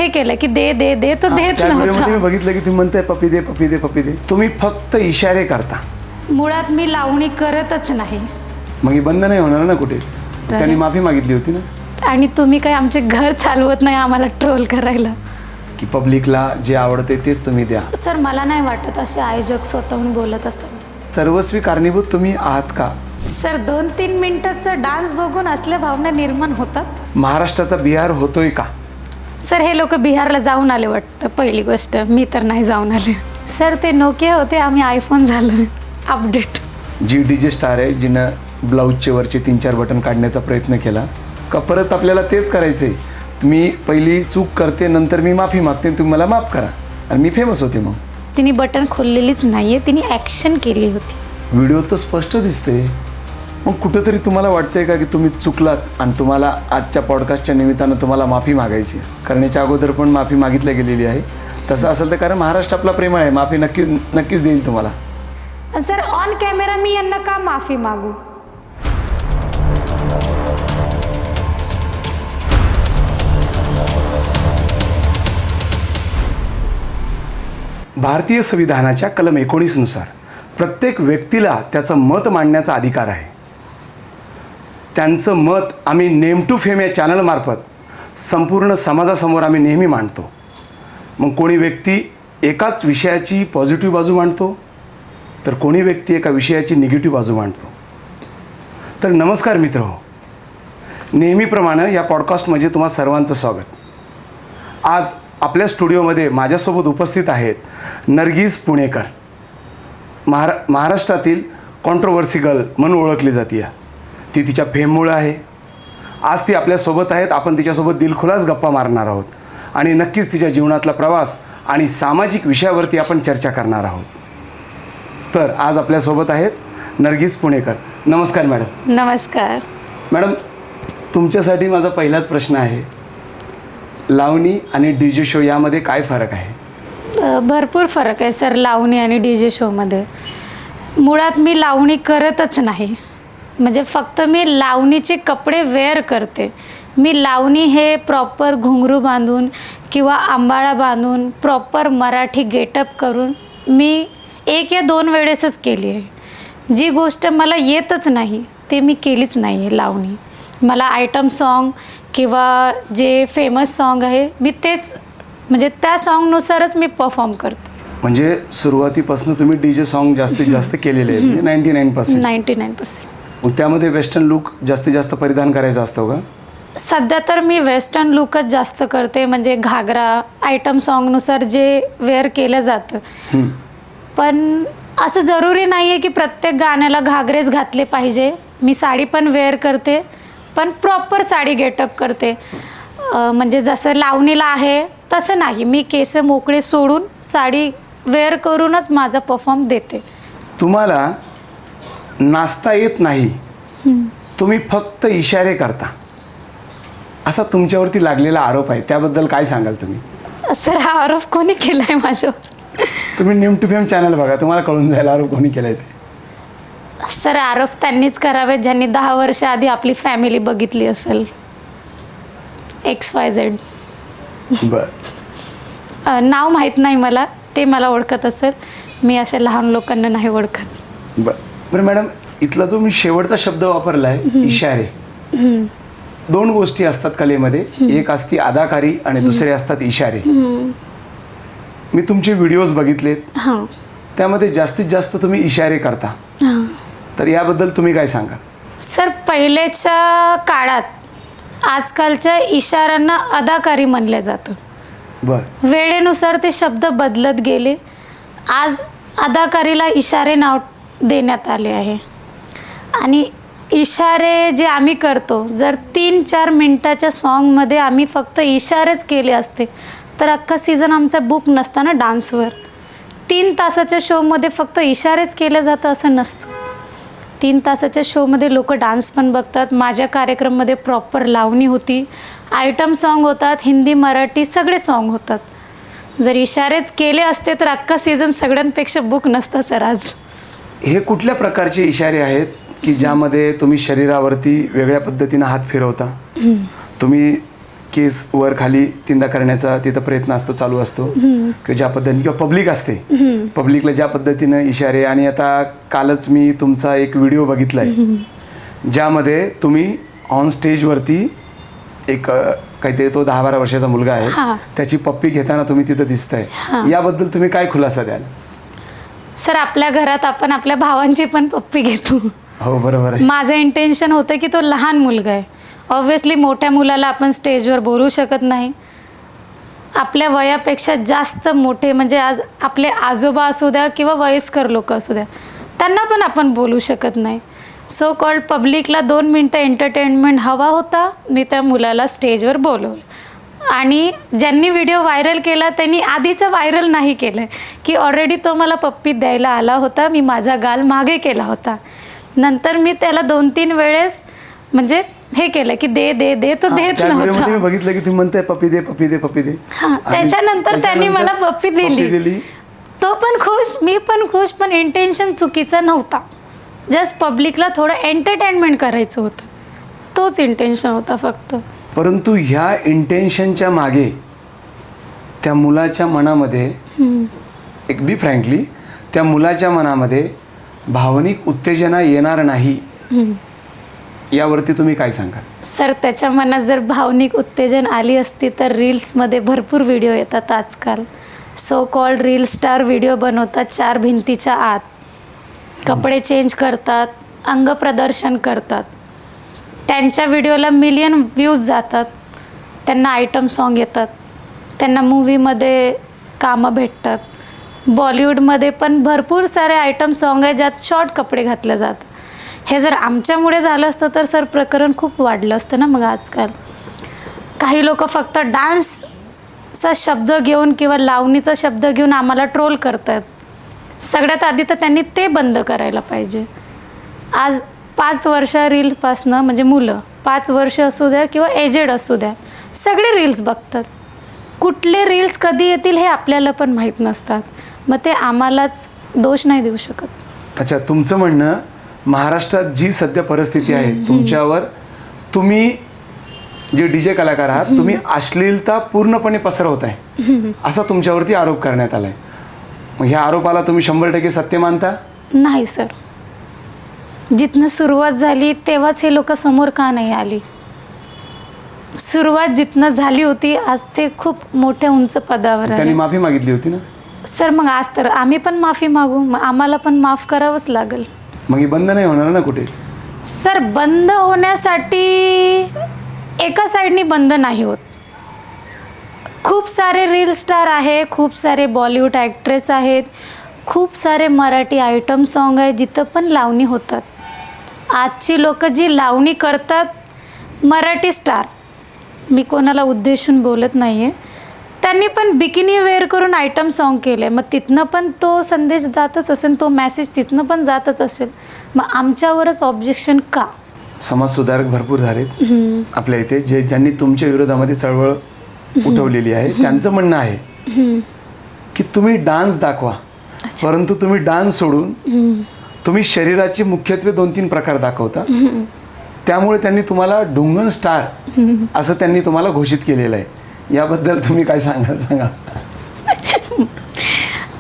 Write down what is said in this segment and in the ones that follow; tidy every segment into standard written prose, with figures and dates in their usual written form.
हे केलं की दे दे दे तर देत नव्हता. मी बघितलं की तुम्ही म्हणताय पप्पी दे पप्पी दे पप्पी दे, तुम्ही फक्त इशारे करता. मुळात मी लावणी करतच नाही. मग हे बंद नाही होणार ना कुठेच. त्यांनी माफी मागितली होती ना. आणि तुम्ही काय आमचे घर चालवत नाही आम्हाला ट्रोल करायला की पब्लिकला जे आवडते तेच तुम्ही द्या. सर मला नाही वाटत असे आयोजक स्वतःहून बोलत असेल. सर्वस्वी कारणीभूत तुम्ही आहात का? सर 2-3 मिनिटाचा डान्स बघून असल्या भावना निर्माण होतात. महाराष्ट्राचा बिहार होतोय का? सर हे लोक बिहारला जाऊन आले वाटतं. पहिली गोष्ट मी तर नाही जाऊन आले. सर ते नोकिया होते, आम्ही आयफोन झालो अपडेट. जी डीजे स्टार आहे जिनं ब्लाऊजचे वरचे 3-4 बटन काढण्याचा प्रयत्न केला का परत आपल्याला तेच करायचंय? मी पहिली चूक करते नंतर मी माफी मागते, तुम्ही मला माफ करा आणि मी फेमस होते. मग तिने बटन खोललेलीच नाहीये, तिने ॲक्शन केली होती. व्हिडिओ तर स्पष्ट दिसते. मग कुठंतरी तुम्हाला वाटतंय का की तुम्ही चुकलात आणि तुम्हाला आजच्या पॉडकास्टच्या निमित्तानं तुम्हाला माफी मागायची? कारण याच्या अगोदर पण माफी मागितली गेलेली आहे. तसं असेल तर कारण महाराष्ट्र आपला प्रेम आहे, माफी नक्कीच देईल तुम्हाला. सर ऑन कॅमेरा मी यांना का माफी मागू? भारतीय संविधानाच्या कलम 19 नुसार प्रत्येक व्यक्तीला त्याचं मत मांडण्याचा अधिकार आहे. त्यांचं मत आम्ही नेम टू फेम या चॅनलमार्फत संपूर्ण समाजासमोर आम्ही नेहमी मांडतो. मग कोणी व्यक्ती एकाच विषयाची पॉझिटिव्ह बाजू मांडतो तर कोणी व्यक्ती एका विषयाची निगेटिव्ह बाजू मांडतो. तर नमस्कार मित्रहो, नेहमीप्रमाणे या पॉडकास्टमध्ये तुम्हा सर्वांचं स्वागत. आज आपल्या स्टुडिओमध्ये माझ्यासोबत उपस्थित आहेत नर्गिस पुणेकर. महाराष्ट्रातील कॉन्ट्रोवर्सी गर्ल म्हणून ओळखली जाते. ती तिच्या फेममुळे आहे. आज ती आपल्यासोबत आहेत. आपण तिच्यासोबत दिलखुलास गप्पा मारणार आहोत आणि नक्कीच तिच्या जीवनातला प्रवास आणि सामाजिक विषयावरती आपण चर्चा करणार आहोत. तर आज आपल्यासोबत आहेत नर्गिस पुणेकर. नमस्कार मॅडम. नमस्कार मॅडम, तुमच्यासाठी माझा पहिलाच प्रश्न आहे, लावणी आणि डीजे शो यामध्ये काय फरक आहे? भरपूर फरक आहे सर लावणी आणि डीजे शोमध्ये. मुळात मी लावणी करतच नाही. म्हणजे फक्त मी लावणीचे कपडे वेअर करते. मी लावणी हे प्रॉपर घुंगरू बांधून किंवा आंबाळा बांधून प्रॉपर मराठी गेटअप करून मी 1 या 2 वेळेसच केली आहे. जी गोष्ट मला येतच नाही ते मी केलीच नाही आहे लावणी. मला आयटम सॉन्ग किंवा जे फेमस सॉन्ग आहे मी तेच म्हणजे त्या सॉन्गनुसारच मी परफॉर्म करते. म्हणजे सुरुवातीपासून तुम्ही डीजे सॉन्ग जास्तीत जास्त केलेले आहेत? 99%. 99%. मग त्यामध्ये वेस्टर्न लुक जास्तीत जास्त परिधान करायचा असतो का? सध्या तर मी वेस्टर्न लुकच जास्त करते. म्हणजे घागरा आयटम सॉन्गनुसार जे वेअर केलं जातं. पण असं जरुरी नाही आहे की प्रत्येक गाण्याला घागरेच घातले पाहिजे. मी साडी पण वेअर करते, पण प्रॉपर साडी गेटअप करते. म्हणजे जसं लावणीला आहे तसं नाही. मी केस मोकळे सोडून साडी वेअर करूनच माझा परफॉर्म देते. तुम्हाला नाचता येत नाही, तुम्ही फक्त इशारे करता, असा तुमच्यावरती लागलेला आरोप आहे. त्याबद्दल काय सांगाल तुम्ही? सर हा आरोप कोणी केला आहे माझ्यावर? तुम्ही नेम टू फेम चॅनल बघा, तुम्हाला कळून जाईल आरोप कोणी केलाय ते. सर आरोप त्यांनीच करावेत ज्यांनी 10 वर्ष आधी आपली फॅमिली बघितली असेल. XYZ. बर. नाव माहीत नाही मला, ते मला ओळखत असेल. मी अशा लहान लोकांना नाही ओळखत. बरं मॅडम, इथला जो मी शेवटचा शब्द वापरला आहे इशारे, 2 गोष्टी असतात कलेमध्ये. एक असती अदाकारी आणि दुसरे असतात इशारे. मी तुमचे व्हिडिओज बघितलेत, त्यामध्ये जास्तीत जास्त तुम्ही इशारे करता. तर याबद्दल तुम्ही काय सांगा? सर पहिलेच्या काळात आजकालच्या इशाऱ्यांना अदाकारी म्हणलं जातं. बरं. वेळेनुसार ते शब्द बदलत गेले. आज अदाकारीला इशारे नाव देण्यात आले आहे. आणि इशारे जे आम्ही करतो, जर 3-4 मिनटाच्या सॉन्गमध्ये आम्ही फक्त इशारेच केले असते तर अख्खा सीझन आमचा बुक नसता ना डान्सवर. 3 तासाच्या शोमध्ये फक्त इशारेच केले जातं असं नसतं. 3 तासाच्या शोमध्ये लोक डान्स पण बघतात. माझ्या कार्यक्रममध्ये प्रॉपर लावणी होती, आयटम सॉन्ग होतात, हिंदी मराठी सगळे सॉन्ग होतात. जर इशारेच केले असते तर अख्खा सीझन सगळ्यांपेक्षा बुक नसतं सर आज. हे कुठल्या प्रकारचे इशारे आहेत की ज्यामध्ये तुम्ही शरीरावरती वेगळ्या पद्धतीनं हात फिरवता, तुम्ही केस वर खाली तीनदा करण्याचा तिथं प्रयत्न असतो, चालू असतो, किंवा ज्या पद्धतीने किंवा पब्लिक असते, पब्लिकला ज्या पद्धतीनं इशारे. आणि आता कालच मी तुमचा एक व्हिडिओ बघितला आहे ज्यामध्ये तुम्ही ऑन स्टेजवरती एक काहीतरी तो 10-12 वर्षाचा मुलगा आहे, त्याची पप्पी घेताना तुम्ही तिथं दिसताय. याबद्दल तुम्ही काय खुलासा द्याल? सर, आपल्या घरात आपण आपल्या भावांची पण पप्पी घेतो. हो, बरोबर आहे. माझं इंटेन्शन होतं की तो लहान मुलगा आहे. ऑब्व्हियसली मोठ्या मुलाला आपण स्टेजवर बोलू शकत नाही. आपल्या वयापेक्षा जास्त मोठे म्हणजे आज आपले आजोबा असू द्या किंवा वयस्कर लोक असू द्या, त्यांना पण आपण बोलू शकत नाही. सो कॉल्ड पब्लिकला 2 मिनटं एंटरटेनमेंट हवा होता. मी त्या मुलाला स्टेजवर बोलवलं. आणि ज्यांनी व्हिडिओ व्हायरल केला त्यांनी आधीचं व्हायरल नाही केलं की ऑलरेडी तो मला पप्पी द्यायला आला होता, मी माझा गाल मागे केला होता. नंतर मी त्याला 2-3 वेळेस म्हणजे हे केलं की दे दे दे, तो देत नव्हता. मी बघितलं की तुम्ही म्हणताय पप्पी दे पप्पी दे पप्पी दे. हां, त्याच्यानंतर त्यांनी मला पप्पी दिली. तो पण खुश, मी पण खुश, पण इंटेन्शन चुकीचा नव्हता. जस्ट पब्लिकला थोडं एंटरटेनमेंट करायचं होतं, तोच इंटेन्शन होता फक्त. परंतु ह्या इंटेन्शनच्या मागे त्या मुलाच्या मनामध्ये एक बी फ्रँकली त्या मुलाच्या मनामध्ये भावनिक उत्तेजना येणार नाही, यावरती तुम्ही काय सांगाल? सर, त्याच्या मनात जर भावनिक उत्तेजन आली असती तर रील्समध्ये भरपूर व्हिडिओ येतात आजकाल. So called reel star video बनवतात 4 भिंतीच्या आत, कपडे चेंज करतात, अंगप्रदर्शन करतात. त्यांच्या व्हिडिओला मिलियन व्ह्यूज जातात, त्यांना आयटम सॉन्ग येतात, त्यांना मूवीमध्ये कामं भेटतात. बॉलिवूडमध्ये पण भरपूर सारे आयटम सॉन्ग आहे ज्यात शॉर्ट कपडे घातले जातात. हे जर आमच्यामुळे झालं असतं तर सर प्रकरण खूप वाढलं असतं ना. मग आजकाल काही लोक फक्त डान्सचा शब्द घेऊन किंवा लावणीचा शब्द घेऊन आम्हाला ट्रोल करतात. सगळ्यात आधी तर त्यांनी ते बंद करायला पाहिजे. आज 5 वर्ष रीलपासनं म्हणजे मुलं 5 वर्ष असू द्या किंवा एजेड असू द्या, सगळे रील्स बघतात. कुठले रील्स कधी येतील हे आपल्याला पण माहीत नसतात. मग ते आम्हालाच दोष नाही देऊ शकत. अच्छा, तुमचं म्हणणं महाराष्ट्रात जी सध्या परिस्थिती आहे तुमच्यावर, तुम्ही जे DJ कलाकार आहात, तुम्ही अश्लीलता पूर्णपणे पसरवत आहे असा तुमच्यावरती आरोप करण्यात आला आहे. मग ह्या आरोपाला तुम्ही 100% सत्य मानता? नाही सर, जिथनं सुरुवात झाली तेव्हाच हे लोक समोर का नाही आली? सुरुवात जिथनं झाली होती आज ते खूप मोठ्या उंच पदावर आहे. त्यांनी माफी मागितली होती ना सर. मग आज तर आम्ही पण माफी मागू, मग आम्हाला पण माफ करावंच लागेल. मग ही बंद नाही होणार ना कुठेच? सर, बंद होण्यासाठी एका साईडनी बंद नाही होत. खूप सारे रील स्टार आहे, खूप सारे बॉलिवूड ॲक्ट्रेस आहेत, खूप सारे मराठी आयटम सॉन्ग आहे जिथं पण लावणी होतात. आजची लोक जी लावणी करतात मराठी स्टार, मी कोणाला उद्देशून बोलत नाही आहे, त्यांनी पण बिकिनी वेअर करून आयटम सॉन्ग केले. मग तिथनं पण तो संदेश जातच असेल, तो मेसेज तिथनं पण जातच असेल. मग आमच्यावरच ऑब्जेक्शन का? समाजसुधारक भरपूर झालेत आपल्या इथे, ज्यांनी तुमच्या विरोधामध्ये चळवळ उठवलेली आहे. त्यांचं म्हणणं आहे की तुम्ही डान्स दाखवा, परंतु तुम्ही डान्स सोडून तुम्ही शरीराचे मुख्यत्वे 2-3 प्रकार दाखवता. त्यामुळे त्यांनी तुम्हाला ढुंगण स्टार असं त्यांनी तुम्हाला घोषित केलेलं आहे. याबद्दल तुम्ही काय सांगा?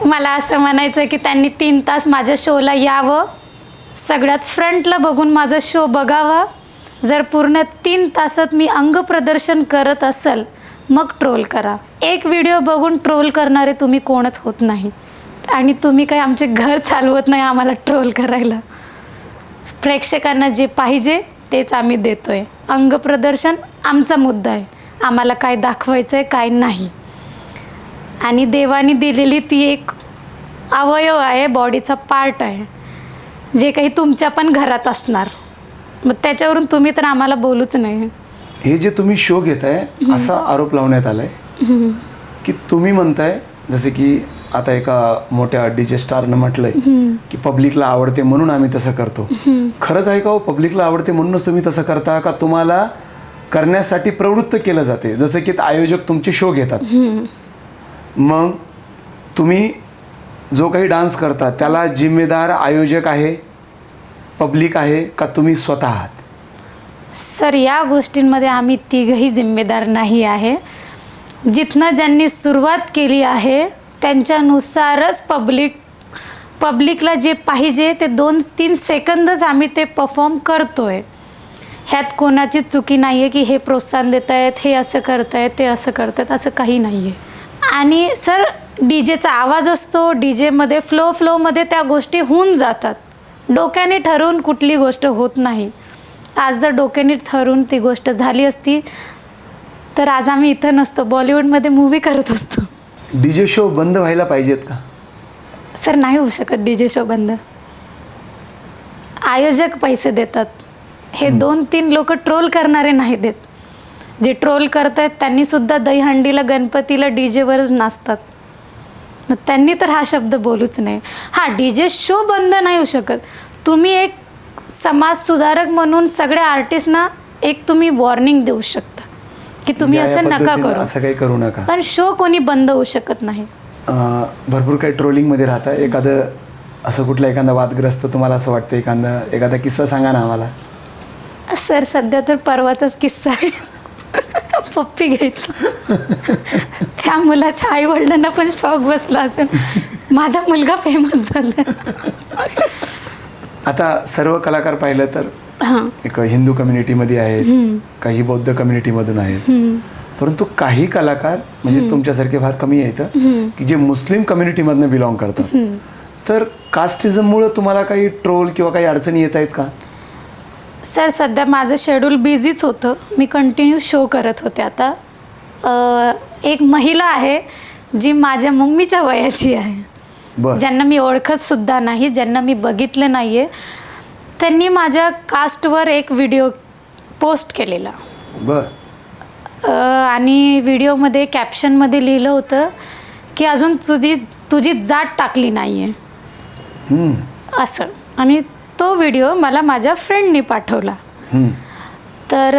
मला असं म्हणायचं की त्यांनी 3 तास माझ्या शोला यावं, सगळ्यात फ्रंटला बघून माझा शो बघावा. जर पूर्ण 3 तासात मी अंगप्रदर्शन करत असेल मग ट्रोल करा. एक व्हिडिओ बघून ट्रोल करणारे तुम्ही कोणच होत नाही. आणि तुम्ही काय आमचे घर चालवत नाही आम्हाला ट्रोल करायला. प्रेक्षकांना जे पाहिजे तेच आम्ही देतो आहे. अंगप्रदर्शन आमचा मुद्दा आहे, आम्हाला काय दाखवायचं आहे काय नाही. आणि देवाने दिलेली ती एक अवयव आहे, बॉडीचा पार्ट आहे, जे काही तुमच्या पण घरात असणार. मग त्याच्यावरून तुम्ही तर आम्हाला बोलूच नाही. हे जे तुम्ही शो घेताय असा आरोप लावण्यात आलाय की तुम्ही म्हणताय, जसे की आता एका मोठ्या DJ स्टारनं म्हटलंय की पब्लिकला आवडते म्हणून आम्ही तसं करतो. खरंच आहे का हो? पब्लिकला आवडते म्हणूनच तुम्ही तसं करता का तुम्हाला करण्यासाठी प्रवृत्त केलं जाते? जसं की आयोजक तुमचे शो घेतात, मग तुम्ही जो काही डान्स करता त्याला जिम्मेदार आयोजक आहे, पब्लिक आहे का तुम्ही स्वतः आहात? सर या गोष्टींमध्ये आम्ही तिघही जिम्मेदार नाही आहे. जिथनं ज्यांनी सुरुवात केली आहे त्यांच्यानुसारच पब्लिकला जे पाहिजे ते 2-3 सेकंदच आम्ही ते परफॉर्म करतो आहे. ह्यात कोणाची चुकी नाही आहे की हे प्रोत्साहन देत आहेत, हे असं करत आहेत, ते असं करत आहेत, असं काही नाही आहे. आणि सर डी जेचा आवाज असतो, डी जेमध्ये फ्लोमध्ये त्या गोष्टी होऊन जातात. डोक्याने ठरवून कुठली गोष्ट होत नाही. आज जर डोक्याने ठरवून ती गोष्ट झाली असती तर आज आम्ही इथं नसतो, बॉलिवूडमध्ये मूवी करत असतो. DJ शो बंद व्हायला पाहिजेत का? सर नाही होऊ शकत डी जे शो बंद. आयोजक पैसे देतात. हे 2-3 लोक ट्रोल करणारे नाही देत. जे ट्रोल करत आहेत त्यांनीसुद्धा दहीहंडीला गणपतीला डी जेवरच नाचतात. मग त्यांनी तर हा शब्द बोलूच नाही. हां, डी जे शो बंद नाही होऊ शकत. तुम्ही एक समाजसुधारक म्हणून सगळ्या आर्टिस्टना एक तुम्ही वॉर्निंग देऊ शकता की तुम्ही या असं नका पद्धतीनं करू, असं काही करू नका. पण शो कोणी बंद होऊ शकत नाही. भरपूर काही ट्रोलिंगमध्ये राहतं. एखादं असं कुठलं एखादा वादग्रस्त तुम्हाला असं वाटतं, एखादा किस्सा सांगा ना आम्हाला. सर सध्या तर परवाचाच किस्सा आहे. पप्पी घ्यायचं त्या मुलाच्या आईवडिलांना पण शॉक बसला असेल. माझा मुलगा फेमस झाला. आता सर्व कलाकार पाहिलं तर हां, एक हिंदू कम्युनिटीमध्ये आहेत, काही बौद्ध कम्युनिटीमधून आहेत, परंतु काही कलाकार म्हणजे तुमच्यासारखे फार कमी आहेत की जे मुस्लिम कम्युनिटीमधनं बिलॉंग करतात. तर कास्टिझममुळं तुम्हाला काही ट्रोल किंवा काही अडचणी येत आहेत का? सर सध्या माझं शेड्यूल बिझीच होतं. मी कंटिन्यू शो करत होते. आता एक महिला आहे जी माझ्या मम्मीच्या वयाची आहे, बरं. ज्यांना मी ओळखतसुद्धा नाही, ज्यांना मी बघितलं नाही आहे. त्यांनी माझ्या कास्टवर एक व्हिडिओ पोस्ट केलेला. बरं. आणि व्हिडिओमध्ये कॅप्शनमध्ये लिहिलं होतं की अजून तुझी जात टाकली नाही आहे असं. आणि तो व्हिडिओ मला माझ्या फ्रेंडनी पाठवला. तर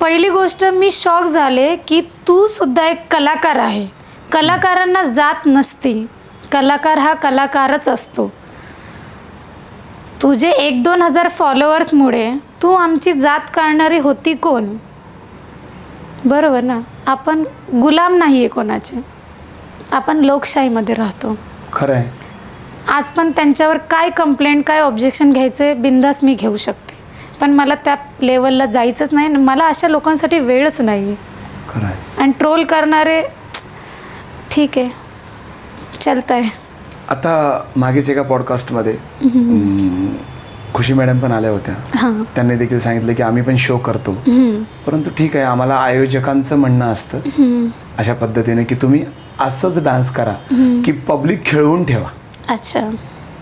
पहिली गोष्ट मी शॉक झाले की तू सुद्धा एक कलाकार आहे. कलाकारांना जात नसती. कलाकार हा कलाकारच असतो. तुझे 1-2 हजार फॉलोअर्समुळे तू आमची जात काढणारी होती कोण? बरोबर ना. आपण गुलाम नाही आहे कोणाचे. आपण लोकशाहीमध्ये राहतो. खरं आहे. आज पण त्यांच्यावर काय कंप्लेंट, काय ऑब्जेक्शन घ्यायचं बिंदास मी घेऊ शकते, पण मला त्या लेवलला जायचंच नाही. मला अशा लोकांसाठी वेळच नाही आहे. खरं आहे. आणि ट्रोल करणारे ठीक आहे, चलतं आहे. आता मागेच एका पॉडकास्टमध्ये खुशी मॅडम पण आल्या होत्या. हां, त्यांनी देखील सांगितलं की आम्ही पण शो करतो, परंतु ठीक आहे, आम्हाला आयोजकांचं म्हणणं असतं अशा पद्धतीने की तुम्ही असंच डान्स करा की पब्लिक खेळवून ठेवा. अच्छा,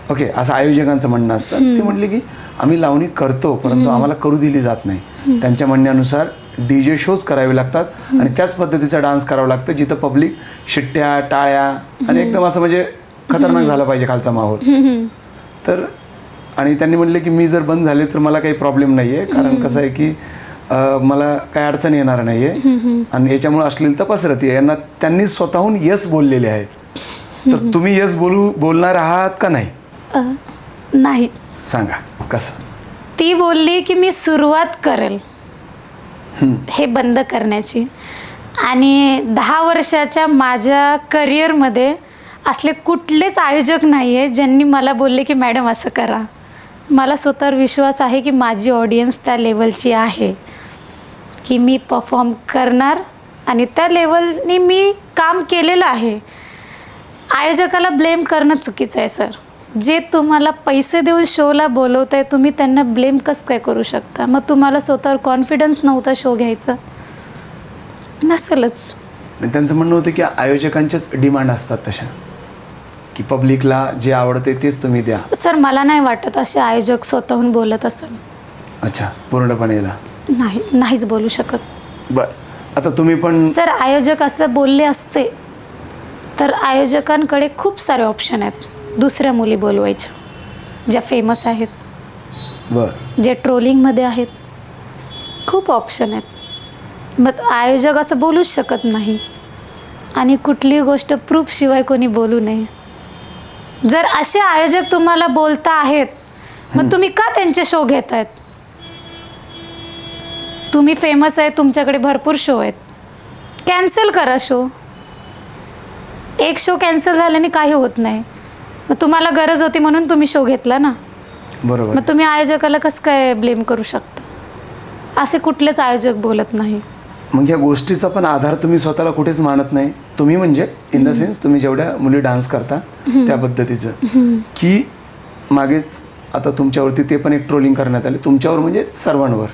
ओके, असं आयोजकांचं म्हणणं असतं. ते म्हटले की आम्ही लावणी करतो परंतु आम्हाला करू दिली जात नाही. त्यांच्या म्हणण्यानुसार DJ शोज करावे लागतात आणि त्याच पद्धतीचा डान्स करावा लागतं जिथं पब्लिक शिट्ट्या, टाळ्या आणि एकदम असं म्हणजे खतरनाक झाला पाहिजे खालचा माहोल. तर आणि त्यांनी म्हटले की मी जर बंद झाले तर मला काही प्रॉब्लेम नाही आहे, कारण कसं आहे की मला काही अडचण येणार नाही आहे आणि याच्यामुळे अश्लीलता पसरते. यांना त्यांनी स्वतःहून यस बोललेले आहेत. तर तुम्ही यस बोलणार आहात का नाही? नाही. सांगा कसं. ती बोलली की मी सुरुवात करेल हे बंद करण्याची. आणि 10 वर्षाच्या माझ्या करिअरमध्ये असले कुठलेच आयोजक नाही आहे ज्यांनी मला बोलले की मॅडम असं करा. मला स्वतःवर विश्वास आहे की माझी ऑडियन्स त्या लेवलची आहे की मी परफॉर्म करणार आणि त्या लेवलनी मी काम केलेलं आहे. आयोजकाला ब्लेम करणं चुकीचं आहे सर. जे तुम्हाला पैसे देऊन शोला बोलवत आहे तुम्ही त्यांना ब्लेम कसं काय करू शकता? मग तुम्हाला स्वतःवर कॉन्फिडन्स नव्हता शो घ्यायचा? नसेलच. त्यांचं म्हणणं होतं की आयोजकांच्याच डिमांड असतात तशा की पब्लिकला जे आवडते तेच तुम्ही द्या. सर मला नाही वाटत असे आयोजक स्वतःहून बोलत असेल. अच्छा, पूर्णपणे नाहीच बोलू शकत. बरं, आता तुम्ही पण सर आयोजक असं बोलले असते तर आयोजकांकडे खूप सारे ऑप्शन आहेत दुसऱ्या मुली बोलवायच्या ज्या फेमस आहेत, बरं, जे ट्रोलिंगमध्ये आहेत. खूप ऑप्शन आहेत. मग आयोजक असं बोलूच शकत नाही आणि कुठलीही गोष्ट प्रूफशिवाय कोणी बोलू नये. जर असे आयोजक तुम्हाला बोलता आहेत मग तुम्ही का त्यांचे शो घेत आहेत? तुम्ही फेमस आहे, तुमच्याकडे भरपूर शो आहेत, कॅन्सल करा शो. एक शो कॅन्सल झाल्याने काही होत नाही. मग तुम्हाला गरज होती म्हणून तुम्ही शो घेतला ना. बरोबर. मग तुम्ही आयोजकाला कसं काय ब्लेम करू शकता? असे कुठलेच आयोजक बोलत नाही. मग या गोष्टीचा पण आधार तुम्ही स्वतःला कुठेच मानत नाही. तुम्ही म्हणजे इन द सेन्स तुम्ही जेवढ्या मुली डान्स करता त्या पद्धतीचं की मागेच आता तुमच्यावरती ते पण एक ट्रोलिंग करण्यात आले तुमच्यावर म्हणजे सर्वांवर,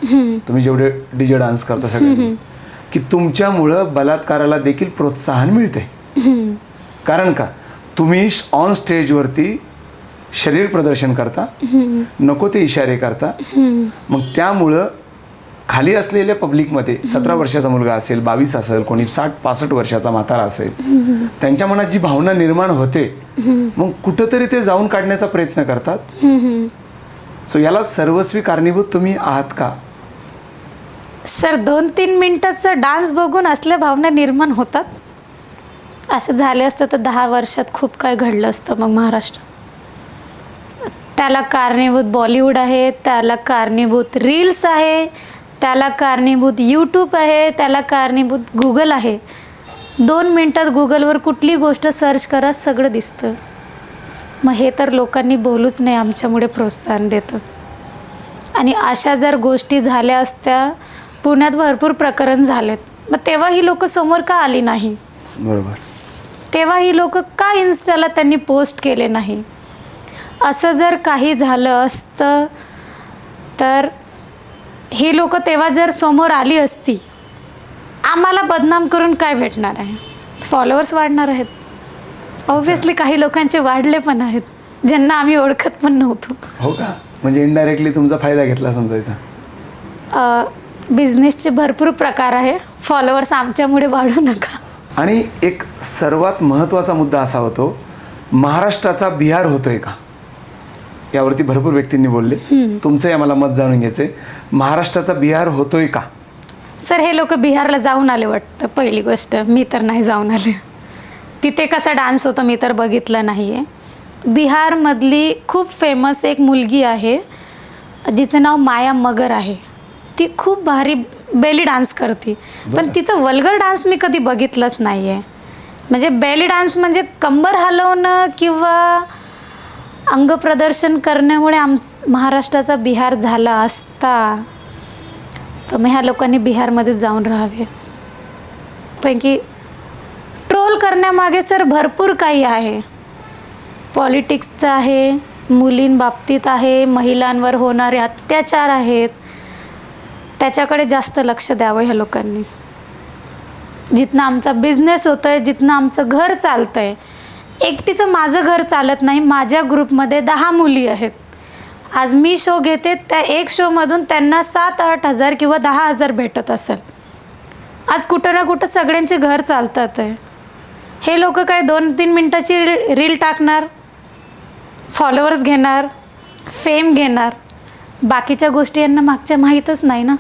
तुम्ही जेवढे डीजे डान्स करता सगळे, की तुमच्यामुळं बलात्काराला देखील प्रोत्साहन मिळते. कारण का तुम्ही ऑन स्टेजवरती शरीर प्रदर्शन करता, नको ते इशारे करता, मग त्यामुळं खाली असलेल्या पब्लिकमध्ये 17 वर्षाचा मुलगा असेल, 22 असेल, कोणी 60-65 वर्षाचा म्हातारा असेल, त्यांच्या मनात जी भावना निर्माण होते मग कुठंतरी ते जाऊन काढण्याचा प्रयत्न करतात. सो याला सर्वस्वी कारणीभूत तुम्ही आहात का? सर 2-3 मिनिटाचा डान्स बघून असल्या भावना निर्माण होतात. असं झाले असतं तर 10 वर्षात खूप काय घडलं असतं मग महाराष्ट्रात. त्याला कारणीभूत बॉलिवूड आहे, त्याला कारणीभूत रील्स आहे, त्याला कारणीभूत यूट्यूब आहे, त्याला कारणीभूत गूगल आहे. 2 मिनटात गूगलवर कुठली गोष्ट सर्च करा, सगळं दिसतं. मग हे तर लोकांनी बोलूच नाही, आमच्यामुळे प्रोत्साहन देतं. आणि अशा जर गोष्टी झाल्या असत्या, पुण्यात भरपूर प्रकरण झालेत, मग तेव्हा ही लोक समोर का आली नाही? बरोबर. तेव्हा ही लोक का इन्स्टाला त्यांनी पोस्ट केले नाही? असं जर काही झालं असतं तर ही लोक तेव्हा जर समोर आली असती, आम्हाला बदनाम करून काय भेटणार आहे? फॉलोअर्स वाढणार आहेत. ऑब्व्हियसली काही लोकांचे वाढले पण आहेत, ज्यांना आम्ही ओळखत पण नव्हतो. हो का? म्हणजे इनडायरेक्टली तुमचा फायदा घेतला समजायचा. बिझनेसचे भरपूर प्रकार आहे, फॉलोअर्स आमच्यामुळे वाढू नका. आणि एक सर्वात महत्त्वाचा मुद्दा असा होतो, महाराष्ट्राचा बिहार होतोय का? यावरती भरपूर व्यक्तींनी बोलले. तुमचंही आम्हाला मत जाणून घ्यायचंय. महाराष्ट्राचा बिहार होतोय का? सर हे लोक बिहारला जाऊन आले वाटतं. पहिली गोष्ट, मी तर नाही जाऊन आले. तिथे कसा डान्स होतो मी तर बघितलं नाही आहे. बिहारमधली खूप फेमस एक मुलगी आहे जिचं नाव माया मगर आहे. ती खूप भारी बेली डान्स करते, पण तिचं वल्गर डान्स मी कधी बघितलंच नाही आहे. म्हणजे बेली डान्स म्हणजे कंबर हलवणं किंवा अंगप्रदर्शन करण्यामुळे महाराष्ट्राचा बिहार झाला असता तर मग ह्या लोकांनी बिहारमध्ये जाऊन राहावे. कारण की ट्रोल करण्यामागे सर भरपूर काही आहे. पॉलिटिक्सचं आहे, मुलींबाबतीत आहे, महिलांवर होणारे अत्याचार आहेत, त्याच्याकडे जास्त लक्ष द्यावं ह्या लोकांनी. जिथनं आमचा बिझनेस होतो आहे, जिथनं आमचं घर चालतं आहे. एकटीचं माझं घर चालत नाही, माझ्या ग्रुपमध्ये 10 मुली आहेत. आज मी शो घेते, त्या एक शोमधून त्यांना 7-8 हजार किंवा 10 हजार भेटत असेल. आज कुठं ना कुठं सगळ्यांचे घर चालतात आहे. हे लोक काय 2-3 मिनटाची रील टाकणार, फॉलोअर्स घेणार, फेम घेणार, बाकीच्या गोष्टी यांना मागच्या माहीतच नाही ना.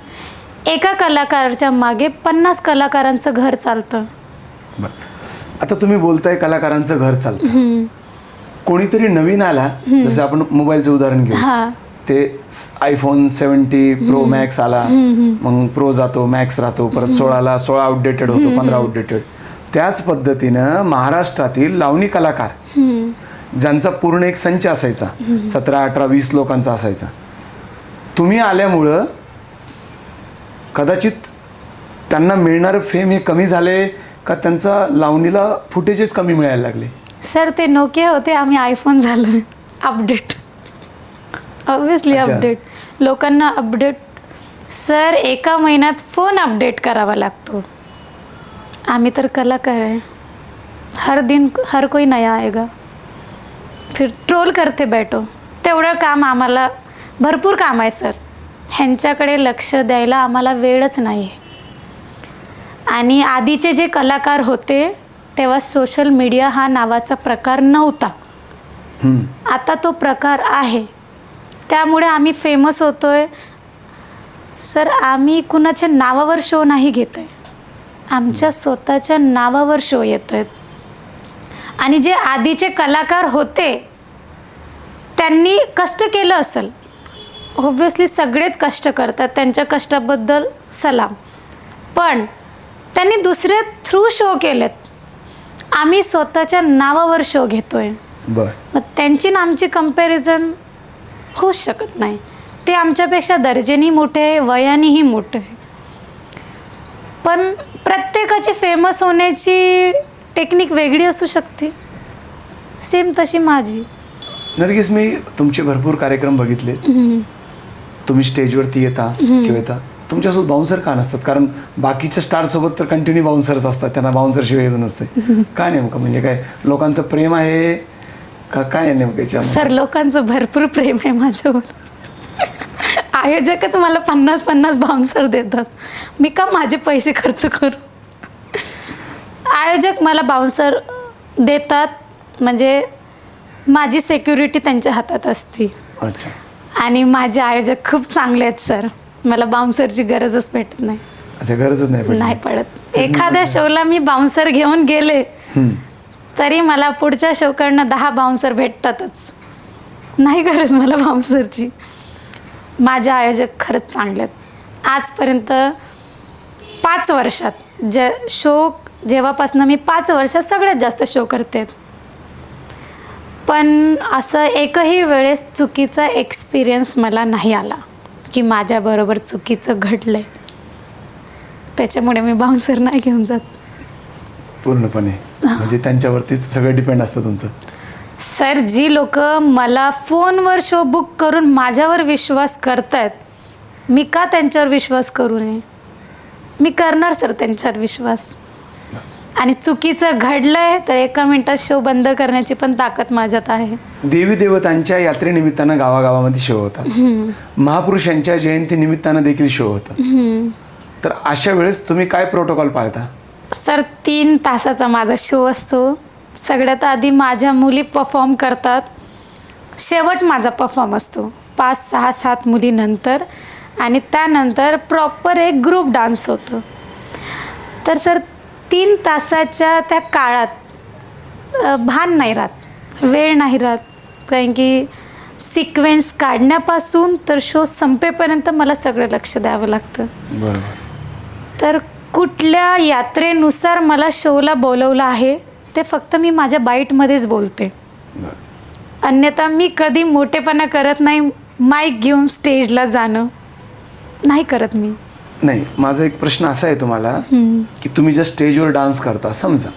एका कलाकाराच्या मागे 50 कलाकारांचं घर चालतं. बरं, आता तुम्ही बोलताय कलाकारांचं घर चालतं. कोणीतरी नवीन आला, जसं आपण मोबाईलचं उदाहरण घेऊ, ते iPhone 70 Pro Max आला, मग प्रो जातो, मॅक्स राहतो, परत 16ला 16 आउटडेटेड होतो, 15 आउटडेटेड. त्याच पद्धतीनं महाराष्ट्रातील लावणी कलाकार ज्यांचा पूर्ण एक संच असायचा, 17, 18, 20 लोकांचा असायचा, तुम्ही आल्यामुळं कदाचित त्यांना मिळणारं फेम हे कमी झाले का त्यांचा लावणीला फुटेजेस कमी मिळायला लागले? सर ते नोकिया होते, आम्ही आयफोन झालो. Update, obviously update. लोकांना अपडेट सर एका महिन्यात फोन अपडेट करावा लागतो. आम्ही तर कलाकार आहे, हर दिन हर कोई नया आएगा, फिर ट्रोल करते बैठो. तेवढं काम आम्हाला, भरपूर काम आहे सर. ह्यांच्याकडे लक्ष द्यायला आम्हाला वेळच नाही आहे. आणि आधीचे जे कलाकार होते तेव्हा सोशल मीडिया हा नावाचा प्रकार नव्हता. आता तो प्रकार आहे, त्यामुळे आम्ही फेमस होतो आहे. सर आम्ही कुणाच्या नावावर शो नाही घेत आहे, आमच्या स्वतःच्या नावावर शो येत आहेत. आणि जे आधीचे कलाकार होते त्यांनी कष्ट केलं असेल, ऑब्व्हियसली सगळेच कष्ट करतात, त्यांच्या कष्टाबद्दल सलाम. पण त्यांनी दुसरे थ्रू शो केलेत, आम्ही स्वतःच्या नावावर शो घेतोय. बरं. मग त्यांची ना आमची कंपॅरिझन होऊच शकत नाही. ते आमच्यापेक्षा दर्जेनी मोठे आहे, वयानेही मोठे आहे. पण प्रत्येकाची फेमस होण्याची टेक्निक वेगळी असू शकते, सेम तशी माझी. नर्गिस, मी तुमचे भरपूर कार्यक्रम बघितले. तुम्ही स्टेजवरती येता किंवा येता, तुमच्यासोबत बाउन्सर का नसतात? कारण बाकीच्या स्टारसोबत तर कंटिन्यू बाउन्सर्स असतात, त्यांना बाउन्सरशिवाय यायचं नसते. काय नेमकं म्हणजे काय लोकांचं प्रेम आहे का काय नेमकं याच्यामध्ये? सर, लोकांचं भरपूर प्रेम आहे माझ्यावर. आयोजकच मला 50-50 बाउन्सर देतात, मी का माझे पैसे खर्च करू? आयोजक मला बाउन्सर देतात, म्हणजे माझी सिक्युरिटी त्यांच्या हातात असते. अच्छा. आणि माझे आयोजक खूप चांगले आहेत सर, मला बाउन्सरची गरजच भेटत नाही. अच्छा, गरजच नाही पडली. नाही पडत. एखाद्या शोला मी बाउन्सर घेऊन गेले तरी मला पुढच्या शोकडनं 10 बाउन्सर भेटतातच, नाही गरज मला बाउन्सरची. माझे आयोजक खरंच चांगले आहेत. आजपर्यंत 5 वर्षात जेव्हापासून मी 5 वर्षात सगळ्यात जास्त शो करते, पण असं एकही वेळेस चुकीचा एक्सपिरियन्स मला नाही आला की माझ्याबरोबर चुकीचं घडलं आहे. त्याच्यामुळे मी बाउन्सर नाही घेऊन जात. पूर्णपणे म्हणजे त्यांच्यावरतीच सगळं डिपेंड असतं तुमचं. सर, जी लोक मला फोनवर शो बुक करून माझ्यावर विश्वास करतायत, मी का त्यांच्यावर विश्वास करू नये? मी करणार सर त्यांच्यावर विश्वास. आणि चुकीचं घडलंय तर एका मिनिटात शो बंद करण्याची पण ताकद माझ्यात आहे. देवी देवतांच्या यात्रेनिमित्तानं गावागावामध्ये शो होतात, महापुरुषांच्या जयंतीनिमित्तानं देखील शो होतात. तर अशा वेळेस तुम्ही काय प्रोटोकॉल पाळता? सर, 3 तासाचा माझा शो असतो. सगळ्यात आधी माझ्या मुली परफॉर्म करतात, शेवट माझा परफॉर्म असतो 5, 6, 7 मुलीनंतर, आणि त्यानंतर प्रॉपर एक ग्रुप डान्स होतो. तर सर 3 तासाच्या त्या काळात भान नाही राहत, वेळ नाही राहत, कारण की सिक्वेन्स काढण्यापासून तर शो संपेपर्यंत मला सगळं लक्ष द्यावं लागतं. बरोबर. तर कुठल्या यात्रेनुसार मला शोला बोलवलं आहे ते फक्त मी माझ्या बाईटमध्येच बोलते. अन्यथा मी कधी मोठेपणा करत नाही, माईक घेऊन स्टेजला जाणं नाही करत मी. नाही, माझा एक प्रश्न असा आहे तुम्हाला की तुम्ही जर स्टेजवर डान्स करता, समजा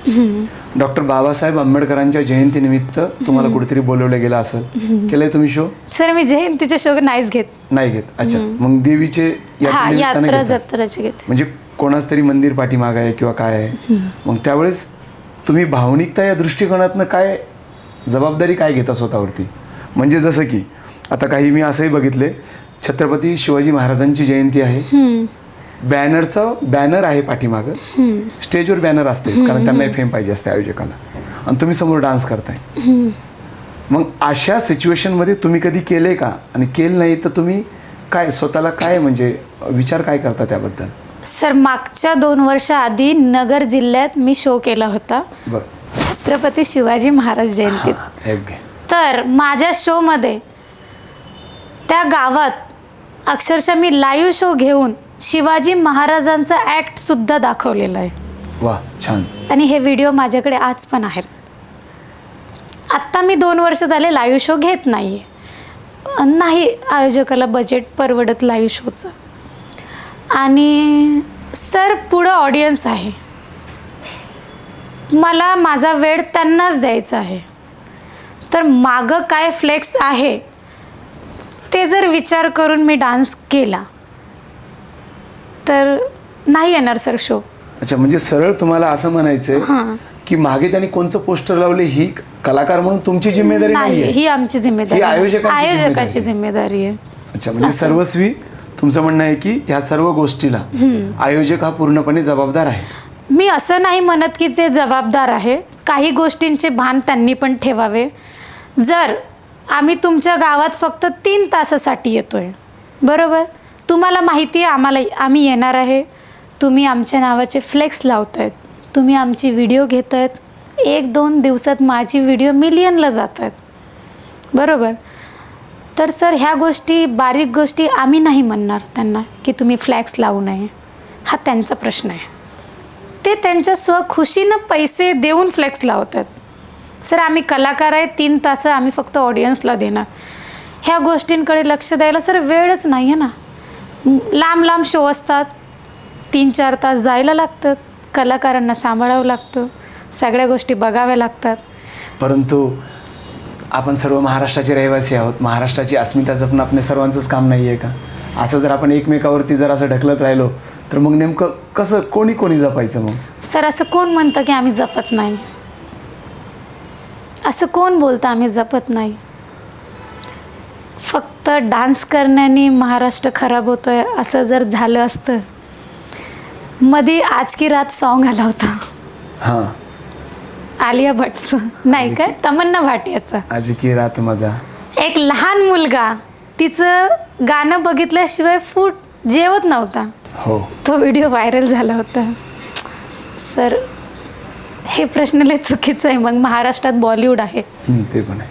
डॉक्टर बाबासाहेब आंबेडकरांच्या जयंतीनिमित्त तुम्हाला कुठेतरी बोलवलं गेलं असेल, केलंय तुम्ही शो? सर, मी जयंतीचे शो नाहीच घेत. नाही घेत. अच्छा. मग देवीचे यात्रा जत्राचे घेते. म्हणजे कोणाच तरी मंदिर पाठीमाग आहे किंवा काय आहे, मग त्यावेळेस तुम्ही भावनिकता या दृष्टिकोनातनं काय जबाबदारी काय घेता स्वतःवरती? म्हणजे जसं की आता काही मी असंही बघितले, छत्रपती शिवाजी महाराजांची जयंती आहे, बॅनर आहे पाठीमागं, स्टेजवर बॅनर असते कारण त्यांना फेम पाहिजे असते आयोजकाला, आणि तुम्ही समोर डान्स करताय. मग अशा सिच्युएशनमध्ये तुम्ही कधी केले का? आणि केलं नाही तर तुम्ही काय स्वतःला काय म्हणजे विचार काय करता त्याबद्दल? सर, मागच्या 2 वर्षाआधी नगर जिल्ह्यात मी शो केला होता, छत्रपती शिवाजी महाराज जयंतीच. तर माझ्या शोमध्ये त्या गावात अक्षरशः मी लाईव्ह शो घेऊन शिवाजी महाराजांचा ॲक्टसुद्धा दाखवलेला आहे. वा, छान. आणि हे व्हिडिओ माझ्याकडे आज पण आहेत. आत्ता मी 2 वर्ष झाले लाईव्ह शो घेत नाही आहे, नाही आयोजकाला बजेट परवडत लाईव्ह शोचं. आणि सर, पुढं ऑडियन्स आहे, मला माझा वेळ त्यांनाच द्यायचा आहे. तर मागं काय फ्लेक्स आहे ते जर विचार करून मी डान्स केला तर नाही येणार सर शो. अच्छा, म्हणजे सरळ तुम्हाला असं म्हणायचंय की मागे त्यांनी कोणतं पोस्टर लावले ही कलाकार म्हणून तुमची जिम्मेदारी नाही, ही आमची जिम्मेदारी, आयोजकाची जिम्मेदारी आहे. अच्छा, म्हणजे सर्वस्वी तुमचं म्हणणं आहे की ह्या सर्व गोष्टीला आयोजक हा पूर्णपणे जबाबदार आहे. मी असं नाही म्हणत की ते जबाबदार आहे, काही गोष्टींचे भान त्यांनी पण ठेवावे. जर आम्ही तुमच्या गावात फक्त 3 तासासाठी येतोय, बरोबर, तुम्हाला माहिती आहे आम्ही येणार आहे, तुम्ही आमच्या नावाचे फ्लेक्स लावतायत, तुम्ही आमची व्हिडिओ घेत आहेत, 1-2 दिवसात माझी व्हिडिओ मिलियनला जात आहेत, बरोबर. तर सर ह्या गोष्टी, बारीक गोष्टी आम्ही नाही म्हणणार त्यांना की तुम्ही फ्लॅक्स लावू नये. हा त्यांचा प्रश्न आहे. ते त्यांच्या स्वखुशीनं पैसे देऊन फ्लेक्स लावतात. सर आम्ही कलाकार आहे, 3 तास आम्ही फक्त ऑडियन्सला देणार. ह्या गोष्टींकडे लक्ष द्यायला सर वेळच नाही आहे ना. लांब लांब शो असतात, 3-4 तास जायला लागतात, कलाकारांना सांभाळावं लागतं, सगळ्या गोष्टी बघाव्या लागतात. परंतु आपण सर्व महाराष्ट्राचे रहिवासी आहोत. महाराष्ट्राची अस्मिता जपणं आपल्या सर्वांचंच काम नाही आहे का? असं जर आपण एकमेकावरती जर असं ढकलत राहिलो तर मग नेमकं कसं कोणी जपायचं मग? सर असं कोण म्हणतं की आम्ही जपत नाही? असं कोण बोलतं आम्ही जपत नाही? फक्त डान्स करण्याने महाराष्ट्र खराब होतो आहे असं जर झालं असतं. मध्ये आज की रात सॉन्ग आला होता. हां, आलिया भट्टचं, नाही काय, तमन्ना भाटियाचं. आज की रात मजा. एक लहान मुलगा तिचं गाणं बघितल्याशिवाय फूड जेवत नव्हता. हो, तो व्हिडिओ व्हायरल झाला होता. सर हे प्रश्न लय चुकीचं आहे. मग महाराष्ट्रात बॉलिवूड आहे, ते पण आहे.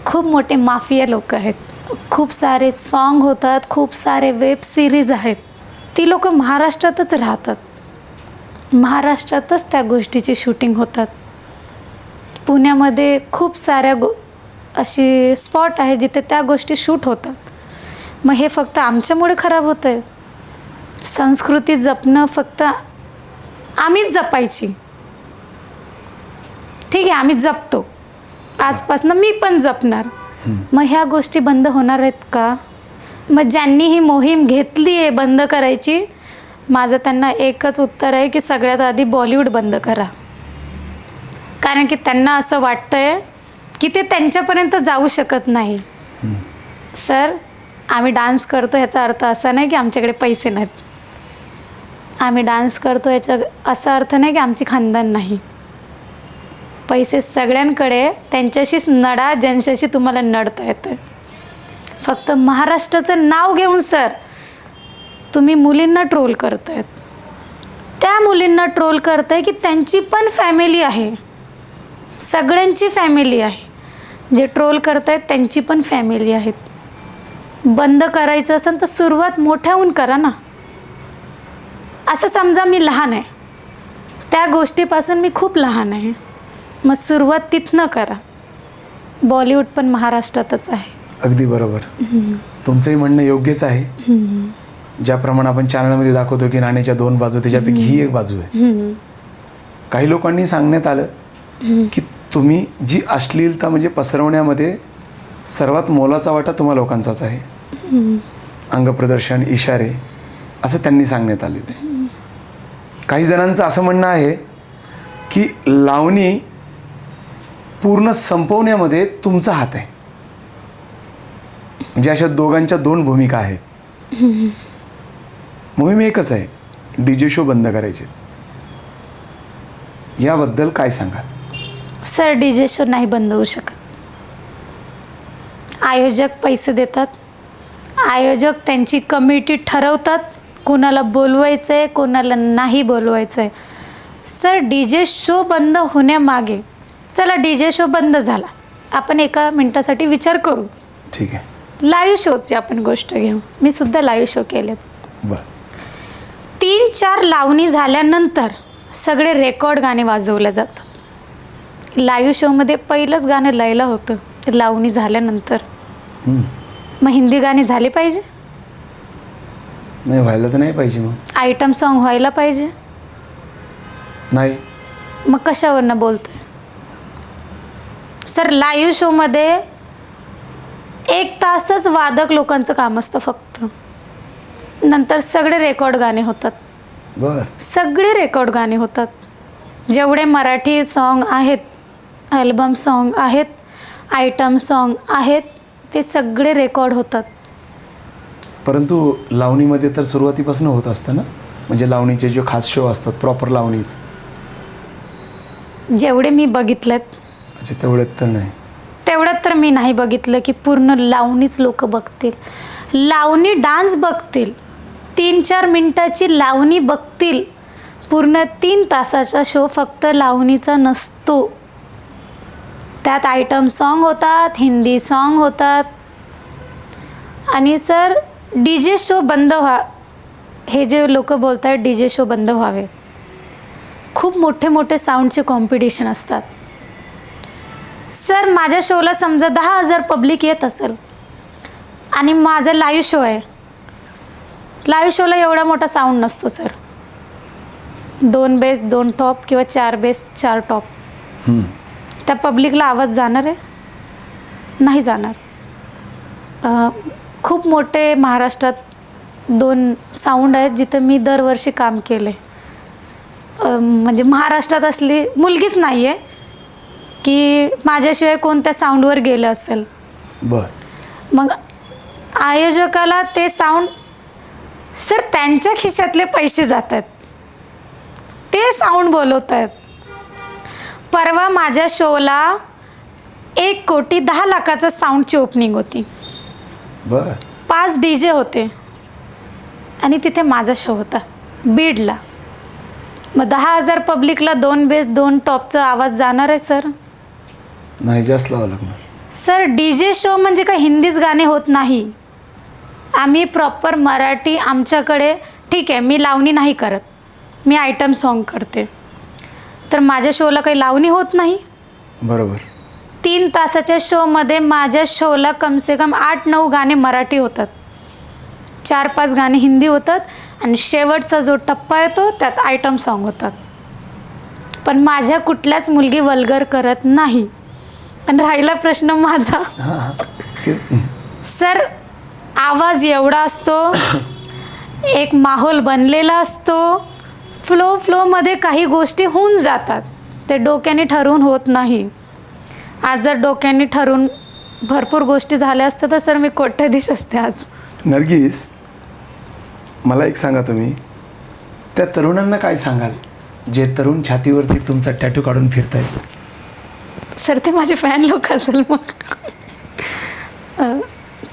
खूप मोठे माफिया लोक आहेत, खूप सारे सॉन्ग होतात, खूप सारे वेब सिरीज आहेत. ती लोक महाराष्ट्रातच राहतात, महाराष्ट्रातच त्या गोष्टीची शूटिंग होतात. पुण्यामध्ये खूप साऱ्या अशी स्पॉट आहे जिथे त्या गोष्टी शूट होतात. मग हे फक्त आमच्यामुळे खराब होतं आहे? संस्कृती जपणं फक्त आम्हीच जपायची. ठीक आहे, आम्ही जपतो, आजपासून मी पण जपणार. मग ह्या गोष्टी बंद होणार आहेत का? मग ज्यांनी ही मोहीम घेतली आहे बंद करायची, माझं त्यांना एकच उत्तर आहे की सगळ्यात आधी बॉलिवूड बंद करा. कारण की त्यांना असं वाटतं आहे की ते त्यांच्यापर्यंत जाऊ शकत नाही. सर आम्ही डान्स करतो ह्याचा अर्थ असा नाही की आमच्याकडे पैसे नाहीत. आम्ही डान्स करतो याचा असा अर्थ नाही की आमची खानदान नाही. पैसे सगळ्यांकडे, त्यांच्याशीच नडा ज्यांच्याशी तुम्हाला नडता येतं. फक्त महाराष्ट्राचं नाव घेऊन सर तुम्ही मुलींना ट्रोल करतायत. त्या मुलींना ट्रोल करताय की त्यांची पण फॅमिली आहे, सगळ्यांची फॅमिली आहे. जे ट्रोल करतायत त्यांची पण फॅमिली आहेत. बंद करायचं असेल तर सुरुवात मोठ्याहून करा ना. असं समजा मी लहान आहे, त्या गोष्टीपासून मी खूप लहान आहे, मग सुरुवात तिथनं करा. बॉलिवूड पण महाराष्ट्रातच आहे. अगदी बरोबर. तुमचंही म्हणणं योग्यच आहे. ज्याप्रमाणे आपण चॅनलमध्ये दाखवतो की नाण्याच्या 2 बाजू, त्याच्यापैकी ही एक बाजू आहे. काही लोकांनी सांगण्यात आलं की तुम्ही जी अश्लीलता म्हणजे पसरवण्यामध्ये सर्वात मोलाचा वाटा तुम्हा लोकांचाच आहे. अंगप्रदर्शन, इशारे असं त्यांनी सांगण्यात आलेलं आहे. काही जणांचं असं म्हणणं आहे की लावणी पूर्ण संपवण्यामध्ये तुमचा हात आहे. म्हणजे अशा दोघांच्या 2 भूमिका आहेत. मोहीम एकच आहे, DJ शो बंद करायचे. याबद्दल काय सांगाल? सर DJ शो नाही बंद होऊ शकत. आयोजक पैसे देतात, आयोजक त्यांची कमिटी ठरवतात कोणाला बोलवायचं आहे कोणाला नाही बोलवायचं आहे. सर DJ शो बंद होण्यामागे, चला DJ शो बंद झाला, आपण एका मिनटासाठी विचार करू. ठीक आहे. लाईव्ह शोची आपण गोष्ट घेऊ. मी सुद्धा लाईव्ह शो केलेत. बरं. 3-4 लावणी झाल्यानंतर सगळे रेकॉर्ड गाणे वाजवले जातात. लाईव्ह शोमध्ये पहिलंच गाणं लयला होतं लावणी झाल्यानंतर. मग हिंदी गाणी झाली पाहिजे? नाही, व्हायला तर नाही पाहिजे. मग आयटम सॉन्ग व्हायला पाहिजे? नाही. मग कशावरनं बोलतोय सर? लाईव्ह शोमध्ये 1 तासच वादक लोकांचं काम असतं फक्त. नंतर सगळे रेकॉर्ड गाणे होतात. बरं. सगळे रेकॉर्ड गाणे होतात. जेवढे मराठी सॉन्ग आहेत, अल्बम सॉन्ग आहेत, आयटम सॉन्ग आहेत, ते सगळे रेकॉर्ड होतात. परंतु लावणीमध्ये तर सुरुवातीपासून होत असतं ना, म्हणजे लावणीचे जे खास शो असतात प्रॉपर लावणीच. जेवढे मी बघितलेत. अच्छा, तेवढ्यात तर नाही. तेवढ्यात तर मी नाही बघितलं की पूर्ण लावणीच लोक बघतील. लावणी डान्स बघतील, 3-4 मिनटाची लावणी बघतील. पूर्ण 3 तासाचा शो फक्त लावणीचा नसतो. त्यात आयटम सॉन्ग होतात, हिंदी सॉन्ग होतात, आणि सर डी जे शो बंद हे जे लोक बोलत आहेत डी जे शो बंद व्हावे, खूप मोठे मोठे साऊंडचे कॉम्पिटिशन असतात. सर माझ्या शोला समजा 10,000 पब्लिक येत असेल आणि माझा लाईव्ह शो आहे. लाईव्ह शोला एवढा मोठा साऊंड नसतो सर. 2 बेस 2 टॉप किंवा 4 बेस 4 टॉप. त्या पब्लिकला आवाज जाणार आहे? नाही जाणार. खूप मोठे महाराष्ट्रात 2 साऊंड आहेत जिथं मी दरवर्षी काम केलं आहे. म्हणजे महाराष्ट्रात असली मुलगीच नाही आहे की माझ्याशिवाय कोणत्या साऊंडवर गेलं असेल. मग आयोजकाला ते साऊंड सर त्यांच्या खिशातले पैसे जात आहेत, ते साऊंड बोलवत आहेत. परवा माझ्या शोला 1,10,00,000 साऊंडची ओपनिंग होती. 5 DJ होते आणि तिथे माझा शो होता बीडला. मग 10,000 पब्लिकला 2 बेस 2 टॉपचा आवाज जाणार आहे सर? नाही, जास्त लावावं लागणार. सर डी जे शो म्हणजे काय हिंदीच गाणे होत नाही. आम्ही प्रॉपर मराठी, आमच्याकडे ठीक आहे मी लावणी नाही करत, मी आयटम सॉन्ग करते. तर माझ्या शोला काही लावणी होत नाही. बरोबर. 3 तासाच्या शोमध्ये माझ्या शोला कमसे कम 8-9 गाणे मराठी होतात, 4-5 गाणे हिंदी होतात आणि शेवटचा जो टप्पा येतो त्यात आयटम सॉन्ग होतात. पण माझ्या कुठल्याच मुलगी वल्गर करत नाही. आणि राहिला प्रश्न माझा, सर आवाज एवढा असतो, एक माहोल बनलेला असतो, फ्लोमध्ये काही गोष्टी होऊन जातात, ते डोक्याने ठरवून होत नाही. आज जर डोक्याने ठरवून भरपूर गोष्टी झाल्या असत्या तर सर मी कोट्याधीश असते आज. नर्गिस, मला एक सांगा, तुम्ही त्या तरुणांना काय सांगाल जे तरुण छातीवरती तुमचा टॅटू काढून फिरतायत? सर ते माझे फॅन लोक असेल, मग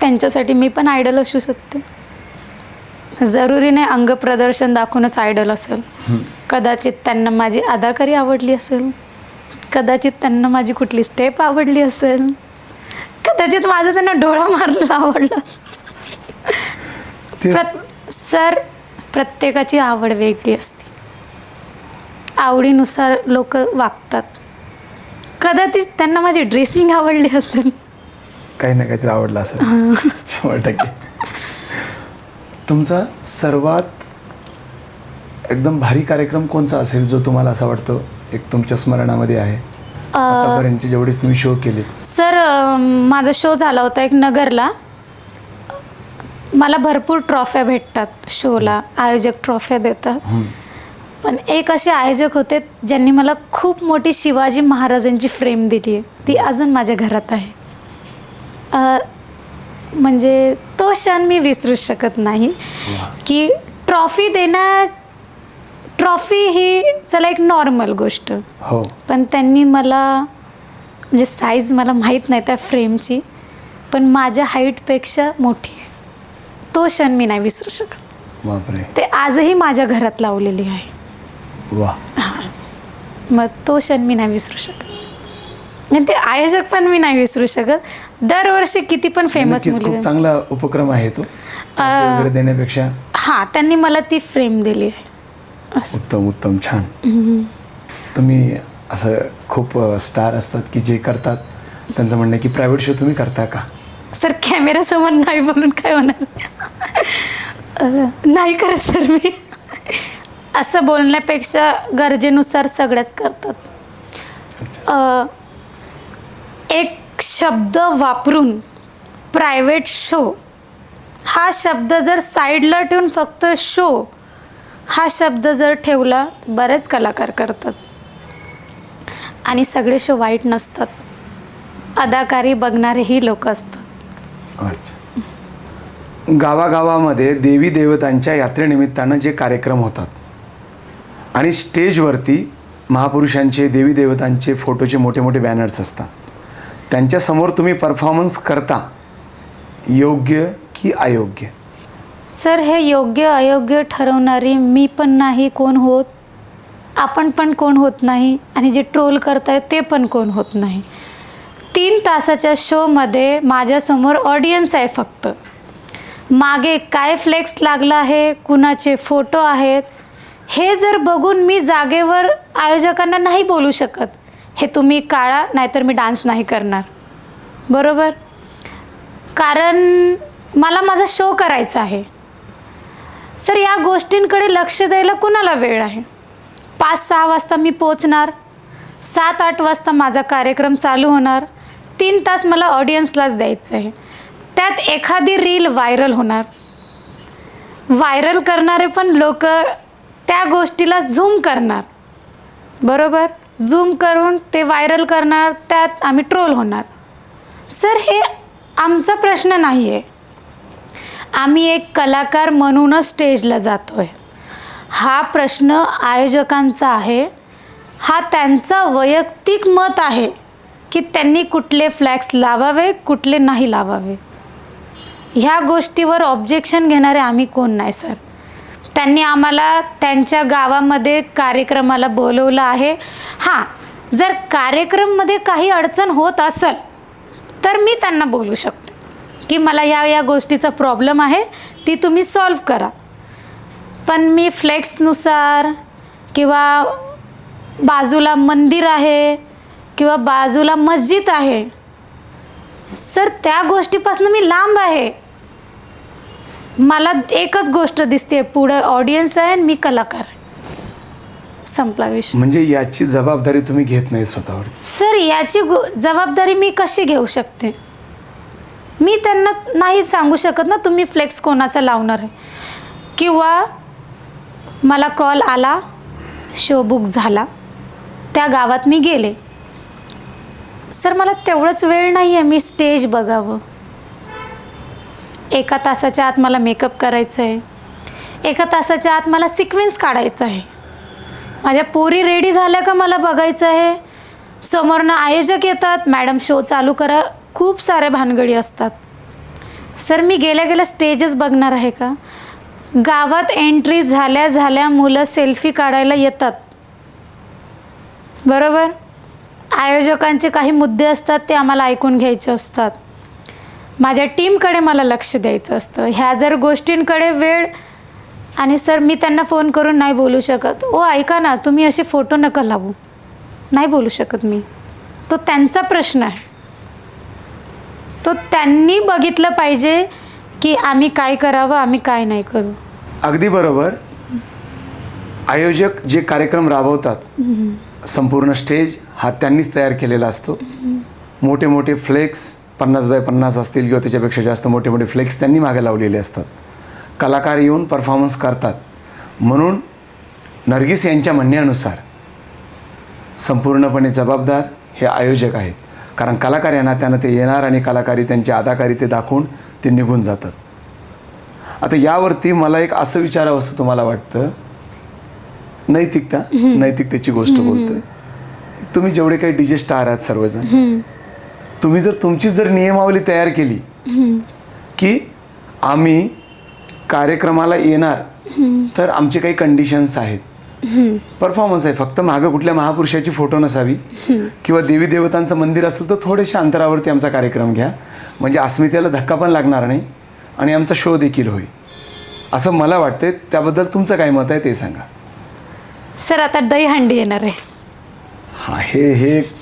त्यांच्यासाठी मी पण आयडल असू शकते. जरुरी नाही अंग प्रदर्शन दाखवूनच आयडल असेल. कदाचित त्यांना माझी अदाकारी आवडली असेल, कदाचित त्यांना माझी कुठली स्टेप आवडली असेल, कदाचित माझा त्यांना डोळा मारलेला आवडला. सर प्रत्येकाची आवड वेगळी असते, आवडीनुसार लोक वागतात. कदाचित त्यांना माझी ड्रेसिंग आवडली असेल, काही ना काहीतरी आवडलं असेल 100%. तुमचा सर्वात एकदम भारी कार्यक्रम कोणता असेल जो तुम्हाला असं वाटतं एक तुमच्या स्मरणामध्ये आहे आतापर्यंतचे जेवढे तुम्ही शो केले? सर माझा शो झाला होता एक नगरला. मला भरपूर ट्रॉफ्या भेटतात शोला, आयोजक ट्रॉफ्या देतात. पण एक असे आयोजक होते ज्यांनी मला खूप मोठी शिवाजी महाराजांची फ्रेम दिली आहे, ती अजून माझ्या घरात आहे. म्हणजे तो क्षण मी विसरू शकत नाही की ट्रॉफी ही चला एक नॉर्मल गोष्ट, हो, पण त्यांनी मला म्हणजे साईज मला माहीत नाही त्या फ्रेमची, पण माझ्या हाईटपेक्षा मोठी आहे. तो क्षण मी नाही विसरू शकत. बापरे. ते आजही माझ्या घरात लावलेली आहे. वा. मग तो क्षण मी नाही विसरू शकत आणि ते आयोजक पण मी नाही विसरू शकत. दरवर्षी किती पण फेमस मुली, खूप चांगला उपक्रम आहे तो वगैरे देण्यापेक्षा. हां, त्यांनी मला ती फ्रेम दिली आहे. उत्तम उत्तम, छान. तुम्ही असं खूप स्टार असतात की जे करतात, त्यांचं म्हणणं आहे की प्रायव्हेट शो तुम्ही करता का? सर कॅमेऱ्यासमोर नाही बोलून काय होणार, नाही करत सर मी. असं बोलण्यापेक्षा गरजेनुसार सगळ्याच करतात. एक शब्द वापरून प्रायव्हेट शो हा शब्द जर साईडला ठेवून फक्त शो हा शब्द जर ठेवला, बरेच कलाकार करतात आणि सगळे शो वाईट नसतात. अदाकारी बघणारेही लोक असतात. अच्छा. गावागावामध्ये देवी देवतांच्या यात्रेनिमित्तानं जे कार्यक्रम होतात आणि स्टेजवरती महापुरुषांचे, देवी देवतांचे फोटोचे मोठे मोठे बॅनर्स असतात, त्यांच्यासमोर तुम्ही परफॉर्मन्स करता, योग्य की अयोग्य? सर हे योग्य अयोग्य ठरवणारी मी पण नाही कोण होत, आपण पण कोण होत नाही आणि जे ट्रोल करतायत ते पण कोण होत नाही. 3 तासाच्या शोमध्ये माझ्यासमोर ऑडियन्स आहे फक्त. मागे काय फ्लेक्स लागला आहे, कुणाचे फोटो आहेत, हे जर बघून मी जागेवर आयोजकांना नाही बोलू शकत, हे तुम्ही काढा नाहीतर मी डान्स नाही करणार. बरोबर? कारण मला माझा शो करायचा आहे. सर, या गोष्टींकडे लक्ष द्यायला कुणाला वेळ आहे? 5-6 वाजता मी पोचणार, 7-8 वाजता माझा कार्यक्रम चालू होणार, 3 तास मला ऑडियन्सलाच द्यायचं आहे. त्यात एखादी रील व्हायरल होणार. व्हायरल करणारे पण लोक त्या गोष्टीला झूम करणार. बरोबर? झूम करून ते व्हायरल करणार, त्यात आम्ही ट्रोल होणार. सर, हे आमचा प्रश्न नाही आहे. आम्ही एक कलाकार म्हणूनच स्टेजला जातो आहे. हा प्रश्न आयोजकांचा आहे. हा त्यांचा वैयक्तिक मत आहे की त्यांनी कुठले फ्लॅग्स लावावे, कुठले नाही लावावे. ह्या गोष्टीवर ऑब्जेक्शन घेणारे आम्ही कोण नाही सर. त्यांनी आम्हाला त्यांच्या गावामध्ये कार्यक्रमाला बोलवलं आहे. हां, जर कार्यक्रममध्ये काही अडचण होत असेल तर मी त्यांना बोलू शकतो की मला या गोष्टीचा प्रॉब्लेम आहे, ती तुम्ही सॉल्व करा. पण मी फ्लेक्सनुसार किंवा बाजूला मंदिर आहे किंवा बाजूला मस्जिद आहे, सर त्या गोष्टीपासून मी लांब आहे. मला एकच गोष्ट दिसते, पुढे ऑडियन्स आहे आणि मी कलाकार आहे. संपला विषय. म्हणजे याची जबाबदारी तुम्ही घेत नाही स्वतःवर? सर, याची जबाबदारी मी कशी घेऊ शकते? मी त्यांना नाही सांगू शकत ना तुम्ही फ्लेक्स कोणाचा लावणार आहे. किंवा मला कॉल आला, शो बुक झाला, त्या गावात मी गेले. सर, मला तेवढंच वेळ नाही आहे मी स्टेज बघावं. 1 तासाच्या आत मला मेकअप करायचं आहे, 1 तासाच्या आत मला सिक्वेन्स काढायचं आहे, माझ्या पोरी रेडी झाल्या का मला बघायचं आहे. समोरनं आयोजक येतात, मॅडम शो चालू करा, खूप साऱ्या भानगडी असतात. सर, मी गेल्या स्टेजच बघणार आहे का? गावात एंट्री झाल्या मुलं सेल्फी काढायला येतात. बरोबर? आयोजकांचे काही मुद्दे असतात, ते आम्हाला ऐकून घ्यायचे असतात. माझ्या टीमकडे मला लक्ष द्यायचं असतं. ह्या जर गोष्टींकडे वेळ, आणि सर मी त्यांना फोन करून नाही बोलू शकत, ओ ऐका ना, तुम्ही असे फोटो नका लावू, नाही बोलू शकत मी. तो त्यांचा प्रश्न आहे. तो त्यांनी बघितलं पाहिजे की आम्ही काय करावं, आम्ही काय नाही करू. अगदी बरोबर. आयोजक जे कार्यक्रम राबवतात, संपूर्ण स्टेज हा त्यांनीच तयार केलेला असतो. मोठे मोठे फ्लेक्स 50x50 असतील किंवा त्याच्यापेक्षा जास्त मोठे मोठे फ्लेक्स त्यांनी मागे लावलेले असतात. कलाकार येऊन परफॉर्मन्स करतात. म्हणून नर्गिस यांच्या म्हणण्यानुसार संपूर्णपणे जबाबदार हे आयोजक आहेत. कारण कलाकार यांना त्यानं ते येणार आणि कलाकारी त्यांची अदाकारी ते दाखवून ते निघून जातात. आता यावरती मला एक असं विचारावं असं तुम्हाला वाटतं, नैतिकतेची गोष्ट बोलतोय. तुम्ही जेवढे काही DJ स्टार आहात सर्वजण, तुम्ही जर तुमची नियमावली तयार केली की आम्ही कार्यक्रमाला येणार तर आमचे काही कंडिशन्स आहेत, परफॉर्मन्स आहे, फक्त मागं कुठल्या महापुरुषाची फोटो नसावी किंवा देवी देवतांचं मंदिर असेल तर थोड्याशा अंतरावरती आमचा कार्यक्रम घ्या, म्हणजे अस्मितेला धक्का पण लागणार नाही आणि आमचा शो देखील होईल, असं मला वाटतंय. त्याबद्दल तुमचं काय मत आहे ते सांगा. सर, आता दहीहंडी येणार आहे.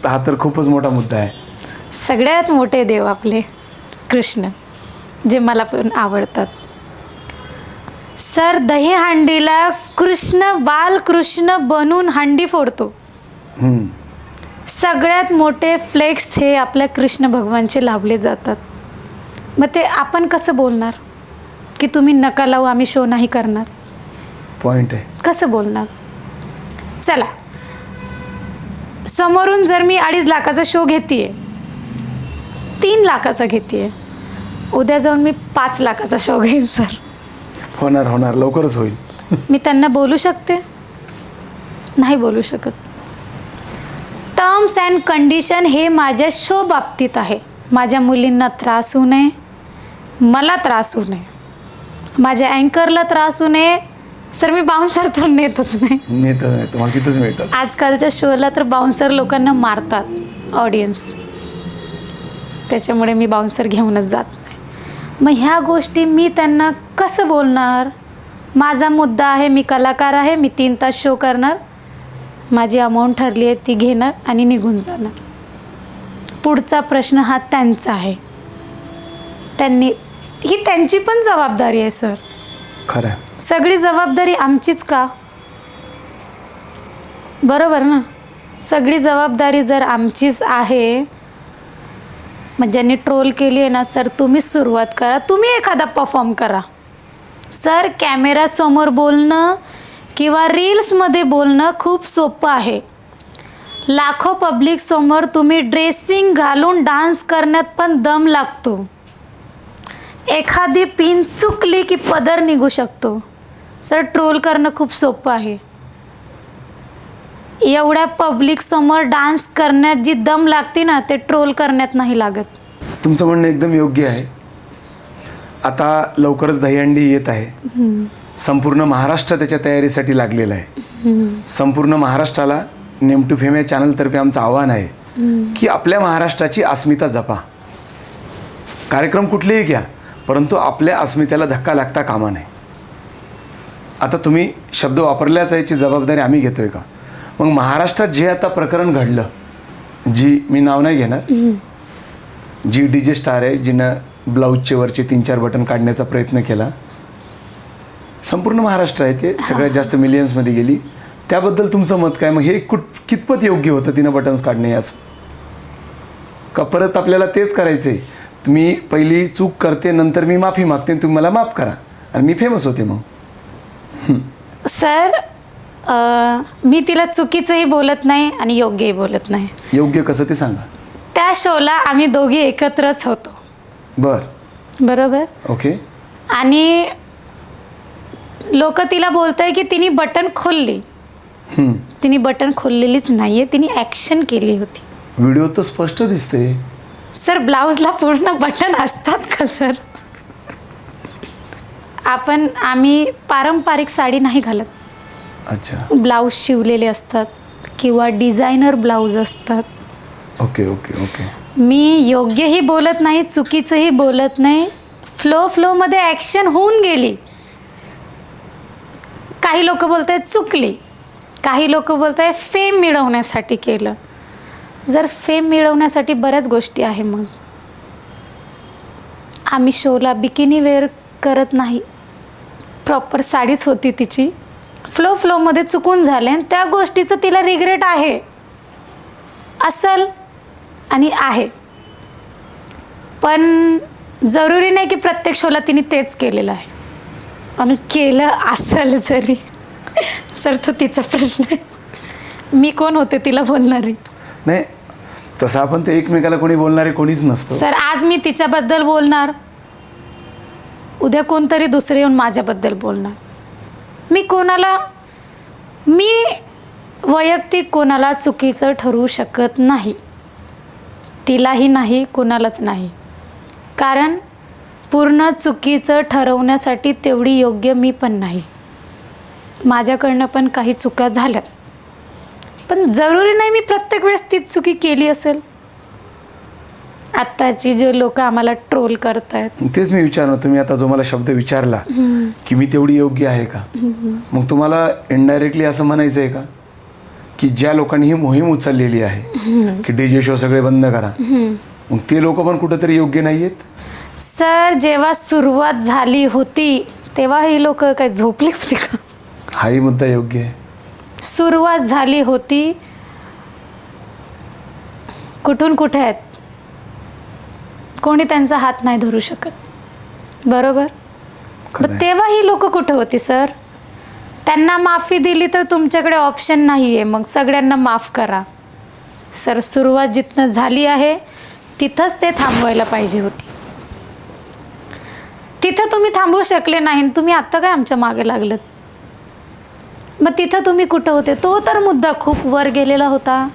हा तर खूपच मोठा मुद्दा आहे. सगळ्यात मोठे देव आपले कृष्ण, जे मला पण आवडतात. सर, दहीहंडीला बालकृष्ण बनून हंडी फोडतो. सगळ्यात मोठे फ्लेक्स हे आपल्या कृष्ण भगवानचे लावले जातात. मग ते आपण कसं बोलणार की तुम्ही नका लावू, आम्ही शो नाही करणार? पॉइंट आहे. कसं बोलणार? चला, समोरून जर मी 2.5 लाखाचा शो घेते, 3 लाखाचा घेते, उद्या जाऊन मी 5 लाखाचा शो घेईन सर. होणार लवकरच होईल. मी त्यांना बोलू शकते? नाही बोलू शकत. टर्म्स अँड कंडिशन हे माझ्या शो बाबतीत आहे. माझ्या मुलींना त्रास होऊ नये, मला त्रास होऊ नये, माझ्या अँकरला त्रास होऊ नये. सर, मी बाउन्सर तर नेतच नाही. तुम्हाला तिथंच मिळतात. आजकालच्या शोला तर बाउन्सर लोकांना मारतात ऑडियन्स, त्याच्यामुळे मी बाउन्सर घेऊनच जात नाही. मग ह्या गोष्टी मी त्यांना कसं बोलणार? माझा मुद्दा आहे, मी कलाकार आहे, मी 3 तास शो करणार, माझी अमाऊंट ठरली आहे ती घेणार आणि निघून जाणार. पुढचा प्रश्न हा त्यांचा आहे. ही त्यांची पण जबाबदारी आहे सर. खरं. सगळी जबाबदारी आमचीच का? बरोबर ना? सगळी जबाबदारी जर आमचीच आहे, मग ज्यांनी ट्रोल केली आहे ना सर, तुम्हीच सुरुवात करा. तुम्ही एखादा परफॉर्म करा सर. कॅमेऱ्यासमोर बोलणं किंवा रील्समध्ये बोलणं खूप सोपं आहे. लाखो पब्लिकसमोर तुम्ही ड्रेसिंग घालून डान्स करण्यात पण दम लागतो. एखादी पिन चुकली की पदर निघू शकतो. सर ट्रोल करणं खूप सोपं आहे. एवढ्या पब्लिकसमोर डान्स करण्यात जी दम लागते ना, ते ट्रोल करण्यात नाही लागत. तुमचं म्हणणं एकदम योग्य आहे. आता लवकरच दहीहंडी येत आहे. संपूर्ण महाराष्ट्र त्याच्या तयारीसाठी लागलेला आहे. संपूर्ण महाराष्ट्राला नेम टू फेम या चॅनलतर्फे आमचं आव्हान आहे की आपल्या महाराष्ट्राची अस्मिता जपा. कार्यक्रम कुठलेही घ्या, परंतु आपल्या अस्मितेला धक्का लागता कामा नये. आता तुम्ही शब्द वापरल्याच याची जबाबदारी आम्ही घेतोय का? मग महाराष्ट्रात जे आता प्रकरण घडलं, जी मी नाव नाही घेणार, जी DJ स्टार आहे, जिनं ब्लाऊजचे वरचे 3-4 बटन काढण्याचा प्रयत्न केला, संपूर्ण महाराष्ट्र आहे ते, सगळ्यात जास्त मिलियन्समध्ये गेली, त्याबद्दल तुमचं मत काय? मग हे कितपत योग्य होतं तिनं बटन्स काढणे याचं? का परत आपल्याला तेच करायचं आहे? तुम्ही पहिली चूक करते, नंतर मी माफी मागते, तुम्ही मला माफ करा आणि मी फेमस होते मग. सर मी तिला चुकीचंही बोलत नाही आणि योग्यही बोलत नाही. योग्य कसं ते सांगा. त्या शोला आम्ही दोघी एकत्रच होतो. बरोबर. ओके. आणि लोक तिला बोलताय की तिने बटन खोलली. तिने बटन खोललेलीच नाहीये, तिने ॲक्शन केली होती. व्हिडिओ तर स्पष्ट दिसते. सर ब्लाऊजला पूर्ण बटन असतात का सर? आम्ही पारंपरिक साडी नाही घालत. अच्छा. ब्लाऊज शिवलेले असतात किंवा डिझायनर ब्लाऊज असतात. Okay okay okay. मी योग्यही बोलत नाही, चुकीचंही बोलत नाही. फ्लोमध्ये ॲक्शन होऊन गेली. काही लोक बोलत आहेत चुकली, काही लोक बोलत आहेत फेम मिळवण्यासाठी केलं. जर फेम मिळवण्यासाठी बऱ्याच गोष्टी आहे, मग आम्ही शोला बिकिनी वेअर करत नाही, प्रॉपर साडीच होती तिची. फ्लोमध्ये चुकून झाले आणि त्या गोष्टीचं तिला रिग्रेट आहे, असल आणि आहे. पण जरुरी नाही की प्रत्येक शोला तिने तेच केलेलं आहे. आणि केलं असेल जरी सर, तो तिचा प्रश्न आहे. मी कोण होते तिला बोलणारी? नाही, तसं आपण ते एकमेकाला कोणी बोलणारे कोणीच नसतं सर. आज मी तिच्याबद्दल बोलणार, उद्या कोणतरी दुसरे येऊन माझ्याबद्दल बोलणार. मी वैयक्तिक कोणाला चुकीचं ठरवू शकत नाही, तिलाही नाही, कोणालाच नाही. कारण पूर्ण चुकीचं ठरवण्यासाठी तेवढी योग्य मी पण नाही. माझ्याकडनं पण काही चुका झाल्यात, पण जरुरी नाही मी प्रत्येक वेळेस तीच चुकी केली असेल. आत्ताची जे लोक आम्हाला ट्रोल करतायत, तेच मी विचारणार. तुम्ही आता जो मला शब्द विचारला की मी तेवढी योग्य आहे का, मग तुम्हाला इनडायरेक्टली असं म्हणायचं आहे का की ज्या लोकांनी ही मोहीम उचललेली आहे की DJ शो सगळे बंद करा, मग ते लोक पण कुठंतरी योग्य नाही आहेत? सर जेव्हा सुरुवात झाली होती तेव्हा ही लोक काय झोपली होती का? हाही मुद्दा योग्य आहे. सुरुवात झाली होती, कुठून कुठे आहेत, कोणी त्यांचा हात नाही धरू शकत. बरोबर. मग तेव्हा ही लोक कुठं होती सर? त्यांना माफी दिली तर तुमच्याकडे ऑप्शन नाही आहे, मग सगळ्यांना माफ करा. सर सुरुवात जिथनं झाली आहे तिथंच ते थांबवायला पाहिजे होती. तिथं तुम्ही थांबवू शकले नाही, तुम्ही आत्ता काय आमच्या मागे लागलं? मग तिथं तुम्ही कुठं होते? तो तर मुद्दा खूप वर गेलेला होता.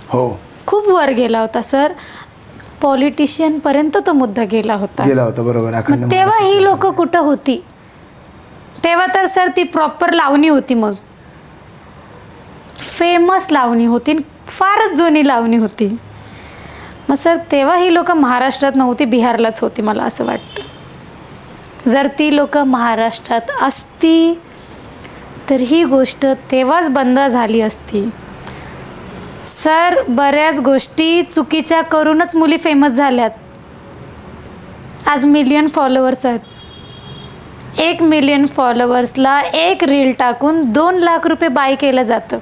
हो, खूप वर गेला होता सर. पॉलिटिशियनपर्यंत तो मुद्दा गेला होता. बरोबर. मग तेव्हा ही लोक कुठं होती? तेव्हा तर सर ती प्रॉपर लावणी होती, मग फेमस लावणी होती, फारच जुनी लावणी होती. मग सर तेव्हा ही लोक महाराष्ट्रात नव्हती, बिहारलाच होती, मला असं वाटतं. जर ती लोक महाराष्ट्रात असती तर ही गोष्ट तेव्हाच बंद झाली असती. सर, बऱ्याच गोष्टी चुकीच्या करूनच मुली फेमस झाल्यात. आज 1,000,000 फॉलोअर्स आहेत. 1,000,000 फॉलोअर्सला एक रील टाकून 2 लाख रुपये बाय केलं जातं.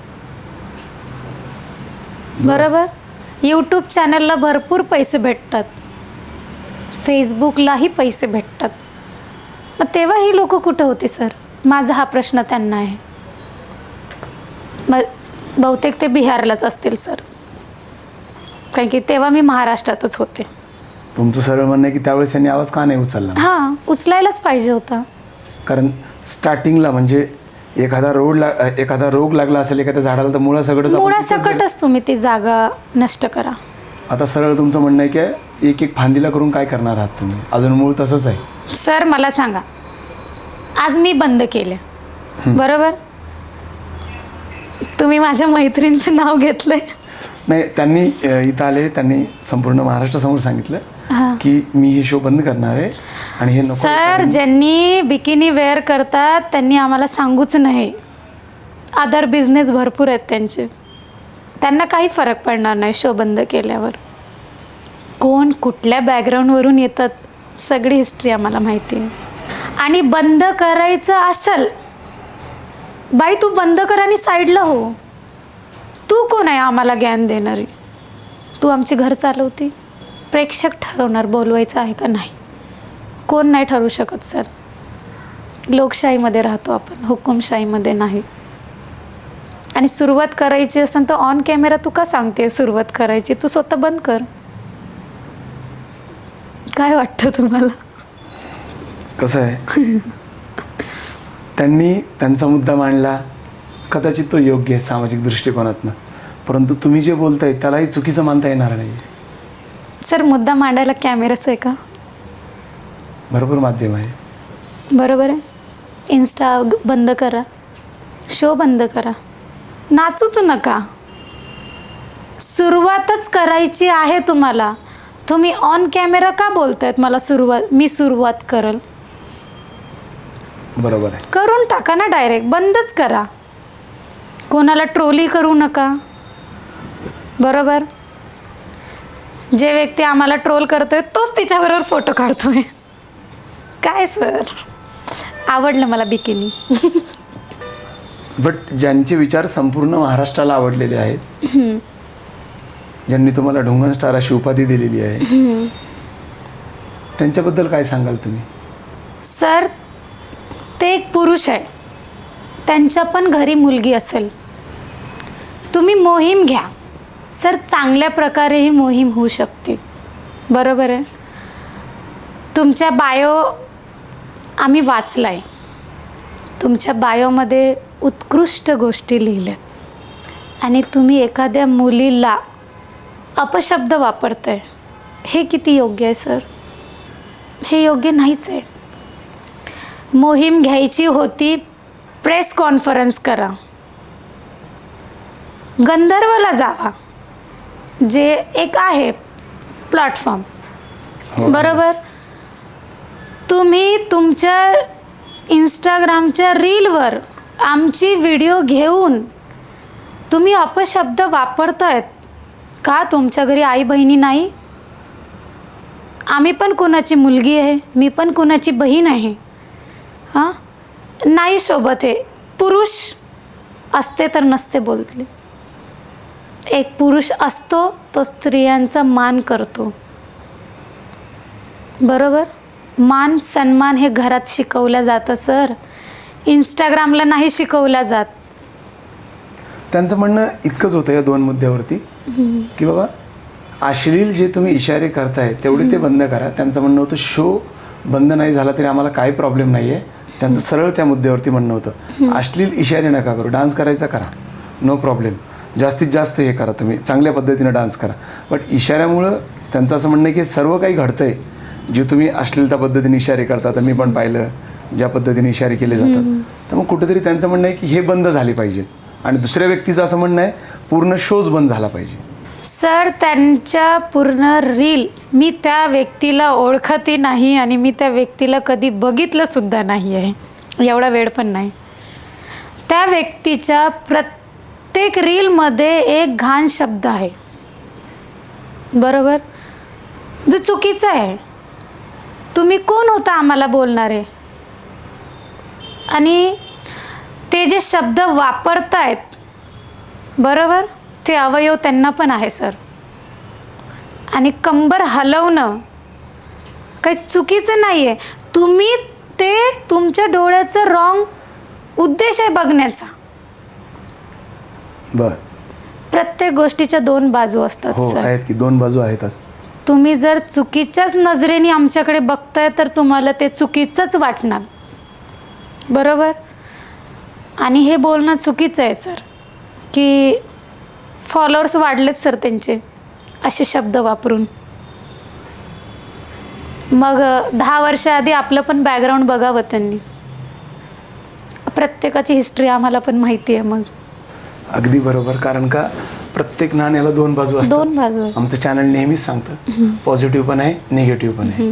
बरोबर. यूट्यूब चॅनलला भरपूर पैसे भेटतात, फेसबुकलाही पैसे भेटतात. मग तेव्हा ही लोक कुठं होती सर? माझा हा प्रश्न त्यांना आहे. मग बहुतेक ते बिहारलाच असतील सर, कारण की तेव्हा मी महाराष्ट्रातच होते. तुमचं सरळ म्हणणं आहे की त्यावेळेस त्यांनी आवाज का नाही उचलला? हां, उचलायलाच पाहिजे होता. कारण स्टार्टिंगला म्हणजे एखादा रोग लागला असेल एखाद्या झाडाला तर मुळासकटच तुम्ही ती जागा नष्ट करा. आता सरळ तुमचं म्हणणं आहे की एक फांदीला करून काय करणार आहात तुम्ही? अजून मूळ तसंच आहे. सर, मला सांगा, आज मी बंद केले, बरोबर? तुम्ही माझ्या मैत्रिणीचं नाव घेतलंय. नाही, त्यांनी इथं आले, त्यांनी संपूर्ण महाराष्ट्रासमोर सांगितलं की मी हे शो बंद करणार आहे आणि हे नको. सर, ज्यांनी बिकिनी वेअर करतात त्यांनी आम्हाला सांगूच नाही. अदर बिझनेस भरपूर आहेत त्यांचे, त्यांना काही फरक पडणार नाही शो बंद केल्यावर. कोण कुठल्या बॅकग्राऊंडवरून येतात सगळी हिस्ट्री आम्हाला माहिती आहे. आणि बंद करायचं असेल, बाई तू बंद कर आणि साईडला हो. तू कोण आहे आम्हाला ज्ञान देणारी? तू आमची घर चालवती. प्रेक्षक ठरवणार बोलवायचं आहे का नाही. कोण नाही ठरवू शकत सर. लोकशाहीमध्ये राहतो आपण, हुकुमशाहीमध्ये नाही. आणि सुरुवात करायची असेल तर ऑन कॅमेरा तू का सांगते सुरुवात करायची? तू स्वतः बंद कर. काय वाटतं तुम्हाला? कसं आहे, त्यांनी त्यांचा मुद्दा मांडला, कदाचित तो योग्य आहे सामाजिक दृष्टिकोनातनं, परंतु तुम्ही जे बोलताय त्यालाही चुकीचं मानता येणार नाही. सर, मुद्दा मांडायला कॅमेराच आहे का? भरपूर माध्यम आहे. बरोबर आहे. इन्स्टा बंद करा, शो बंद करा, नाचूच नका. सुरुवातच करायची आहे तुम्हाला. तुम्ही ऑन कॅमेरा का बोलतायत मला मी सुरुवात करल? बरोबर आहे. करून टाका ना, डायरेक्ट बंदच करा. कोणाला ट्रोली करू नका. बरोबर. जे व्यक्ती आम्हाला ट्रोल करतोय तोच तिच्याबरोबर फोटो काढतोय. काय सर, आवडलं मला बिकिनी. बट ज्यांचे विचार संपूर्ण महाराष्ट्राला आवडलेले आहेत, ज्यांनी तुम्हाला ढोंगण स्टार अशी उपाधी दिलेली आहे, त्यांच्याबद्दल काय सांगाल तुम्ही? सर, ते एक पुरुष आहे, त्यांच्या पण घरी मुलगी असेल. तुम्ही मोहीम घ्या सर, चांगल्या प्रकारे ही मोहीम होऊ शकते. बरोबर आहे. तुमच्या बायो आम्ही वाचलाय. तुमच्या बायोमध्ये उत्कृष्ट गोष्टी लिहिल्यात आणि तुम्ही एखाद्या मुलीला अपशब्द वापरताय. हे किती योग्य आहे सर? हे योग्य नाहीच आहे. मोहीम घ्यायची होती, प्रेस कॉन्फरन्स करा, गंधर्वला जावा, जे एक आहे प्लॅटफॉर्म. बरोबर. तुम्ही तुमच्या इंस्टाग्रामच्या रीलवर आमची व्हिडिओ घेऊन तुम्ही अपशब्द वापरतायत का? तुमच्या घरी आई बहिणी नाही? आम्ही पण कोणाची मुलगी आहे, मी पण कोणाची बहीण आहे. हां, नाही शोभत आहे. पुरुष असते तर नसते बोलतले. एक पुरुष असतो तो स्त्रियांचा मान करतो. बरोबर. मान सन्मान हे घरात शिकवलं जातं सर, इंस्टाग्रामला नाही शिकवलं जात. त्यांचं म्हणणं इतकंच होतं या 2 मुद्द्यावरती की बाबा अश्लील जे तुम्ही इशारे करताय तेवढे ते बंद करा. त्यांचं म्हणणं होतं शो बंद नाही झाला तरी आम्हाला काही प्रॉब्लेम नाही आहे. त्यांचं सरळ त्या मुद्द्यावरती म्हणणं होतं, अश्लील इशारे नका करू, डान्स करायचा करा, नो प्रॉब्लेम, जास्तीत जास्त हे करा, तुम्ही चांगल्या पद्धतीनं डान्स करा. बट इशाऱ्यामुळं त्यांचं असं म्हणणं आहे की सर्व काही घडतं आहे, जे तुम्ही अश्लीलता पद्धतीने इशारे करता, तर मी पण पाहिलं ज्या पद्धतीने इशारे केले जातात. तर मग कुठेतरी त्यांचं म्हणणं आहे की हे बंद झाले पाहिजे. आणि दुसऱ्या व्यक्तीचं असं म्हणणं आहे पूर्ण शोज बंद झाला पाहिजे. सर त्यांच्या पूर्ण रील मी त्या व्यक्तीला ओळखतही नाही आणि मी त्या व्यक्तीला कधी बघितलंसुद्धा नाही आहे, एवढा वेळ पण नाही. त्या व्यक्तीच्या प्रत्येक रीलमध्ये एक घाण शब्द आहे, बरोबर, जो चुकीचा आहे. तुम्ही कोण होता आम्हाला बोलणारे? आणि ते जे शब्द वापरतायत, बरोबर, ते अवयव त्यांना पण आहे सर. आणि कंबर हलवणं काही चुकीचं नाही आहे. तुम्ही ते तुमच्या डोळ्याचं रॉंग उद्देश आहे बघण्याचा. बर, प्रत्येक गोष्टीच्या दोन बाजू असतात हो, सर. आहेत की दोन बाजू आहेतच. तुम्ही जर चुकीच्याच नजरेने आमच्याकडे बघताय तर तुम्हाला ते चुकीचंच वाटणार, बरोबर. आणि हे बोलणं चुकीचं आहे सर, की फॉलोअर्स वाढलेत सर त्यांचे असे शब्द वापरून. मग 10 वर्षाआधी आपलं पण बॅकग्राऊंड बघावं त्यांनी. प्रत्येकाची हिस्ट्री आम्हाला पण माहिती आहे. मग अगदी बरोबर, कारण का प्रत्येक नाण्याला दोन बाजू असतात. दोन बाजू आहे. आमचं चॅनल नेहमीच सांगतं पॉझिटिव्ह पण आहे, निगेटिव्ह पण आहे.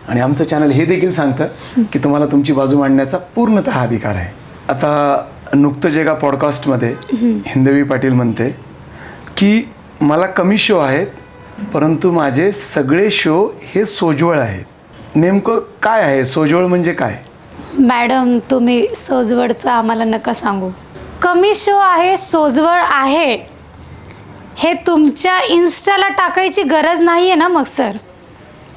आणि आमचं चॅनल हे देखील सांगतं की तुम्हाला तुमची बाजू मांडण्याचा पूर्णतः अधिकार आहे. आता नुकतंच एका पॉडकास्टमध्ये हिंदवी पाटील म्हणते की मला कमी शो आहेत, परंतु माझे सगळे शो हे सोज्वळ आहेत. नेमकं काय आहे सोज्वळ म्हणजे काय? मॅडम, तुम्ही सोजवळचं आम्हाला नका सांगू. कमी शो आहे, सोजवळ आहे, हे तुमच्या इन्स्टाला टाकायची गरज नाही आहे ना. मग सर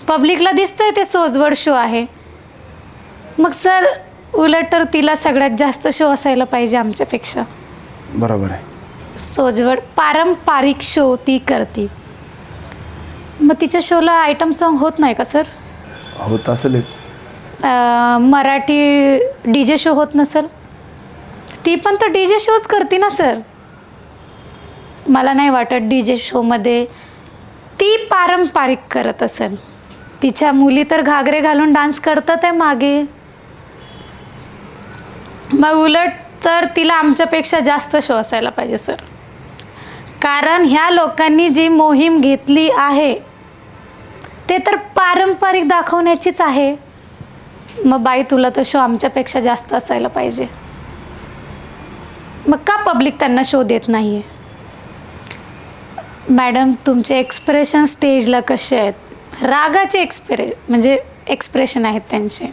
पब्लिकला दिसतंय ते सोजवळ शो आहे. मग सर उलट तर तिला सगळ्यात जास्त शो असायला पाहिजे आमच्यापेक्षा. बरोबर आहे. सोजवळ पारंपरिक शो ती करते, मग तिच्या शोला आयटम सॉन्ग होत नाही का सर? होत असेलच. मराठी DJ शो होत नसेल? ती पण तर DJ शोच करते ना सर. मला नाही वाटत DJ शोमध्ये ती पारंपरिक करत असेल. तिच्या मुली तर घागरे घालून डान्स करतात आहे मागे. मग उलट तर तिला आमच्यापेक्षा जास्त शो असायला पाहिजे सर. कारण ह्या लोकांनी जी मोहीम घेतली आहे ते तर पारंपरिक दाखवण्याचीच आहे. मग बाई, तुला तर शो आमच्यापेक्षा जास्त असायला पाहिजे. मग का पब्लिक त्यांना शो देत नाही आहे? मॅडम, तुमचे एक्सप्रेशन स्टेजला कसे आहेत? रागाचे म्हणजे एक्सप्रेशन आहेत त्यांचे.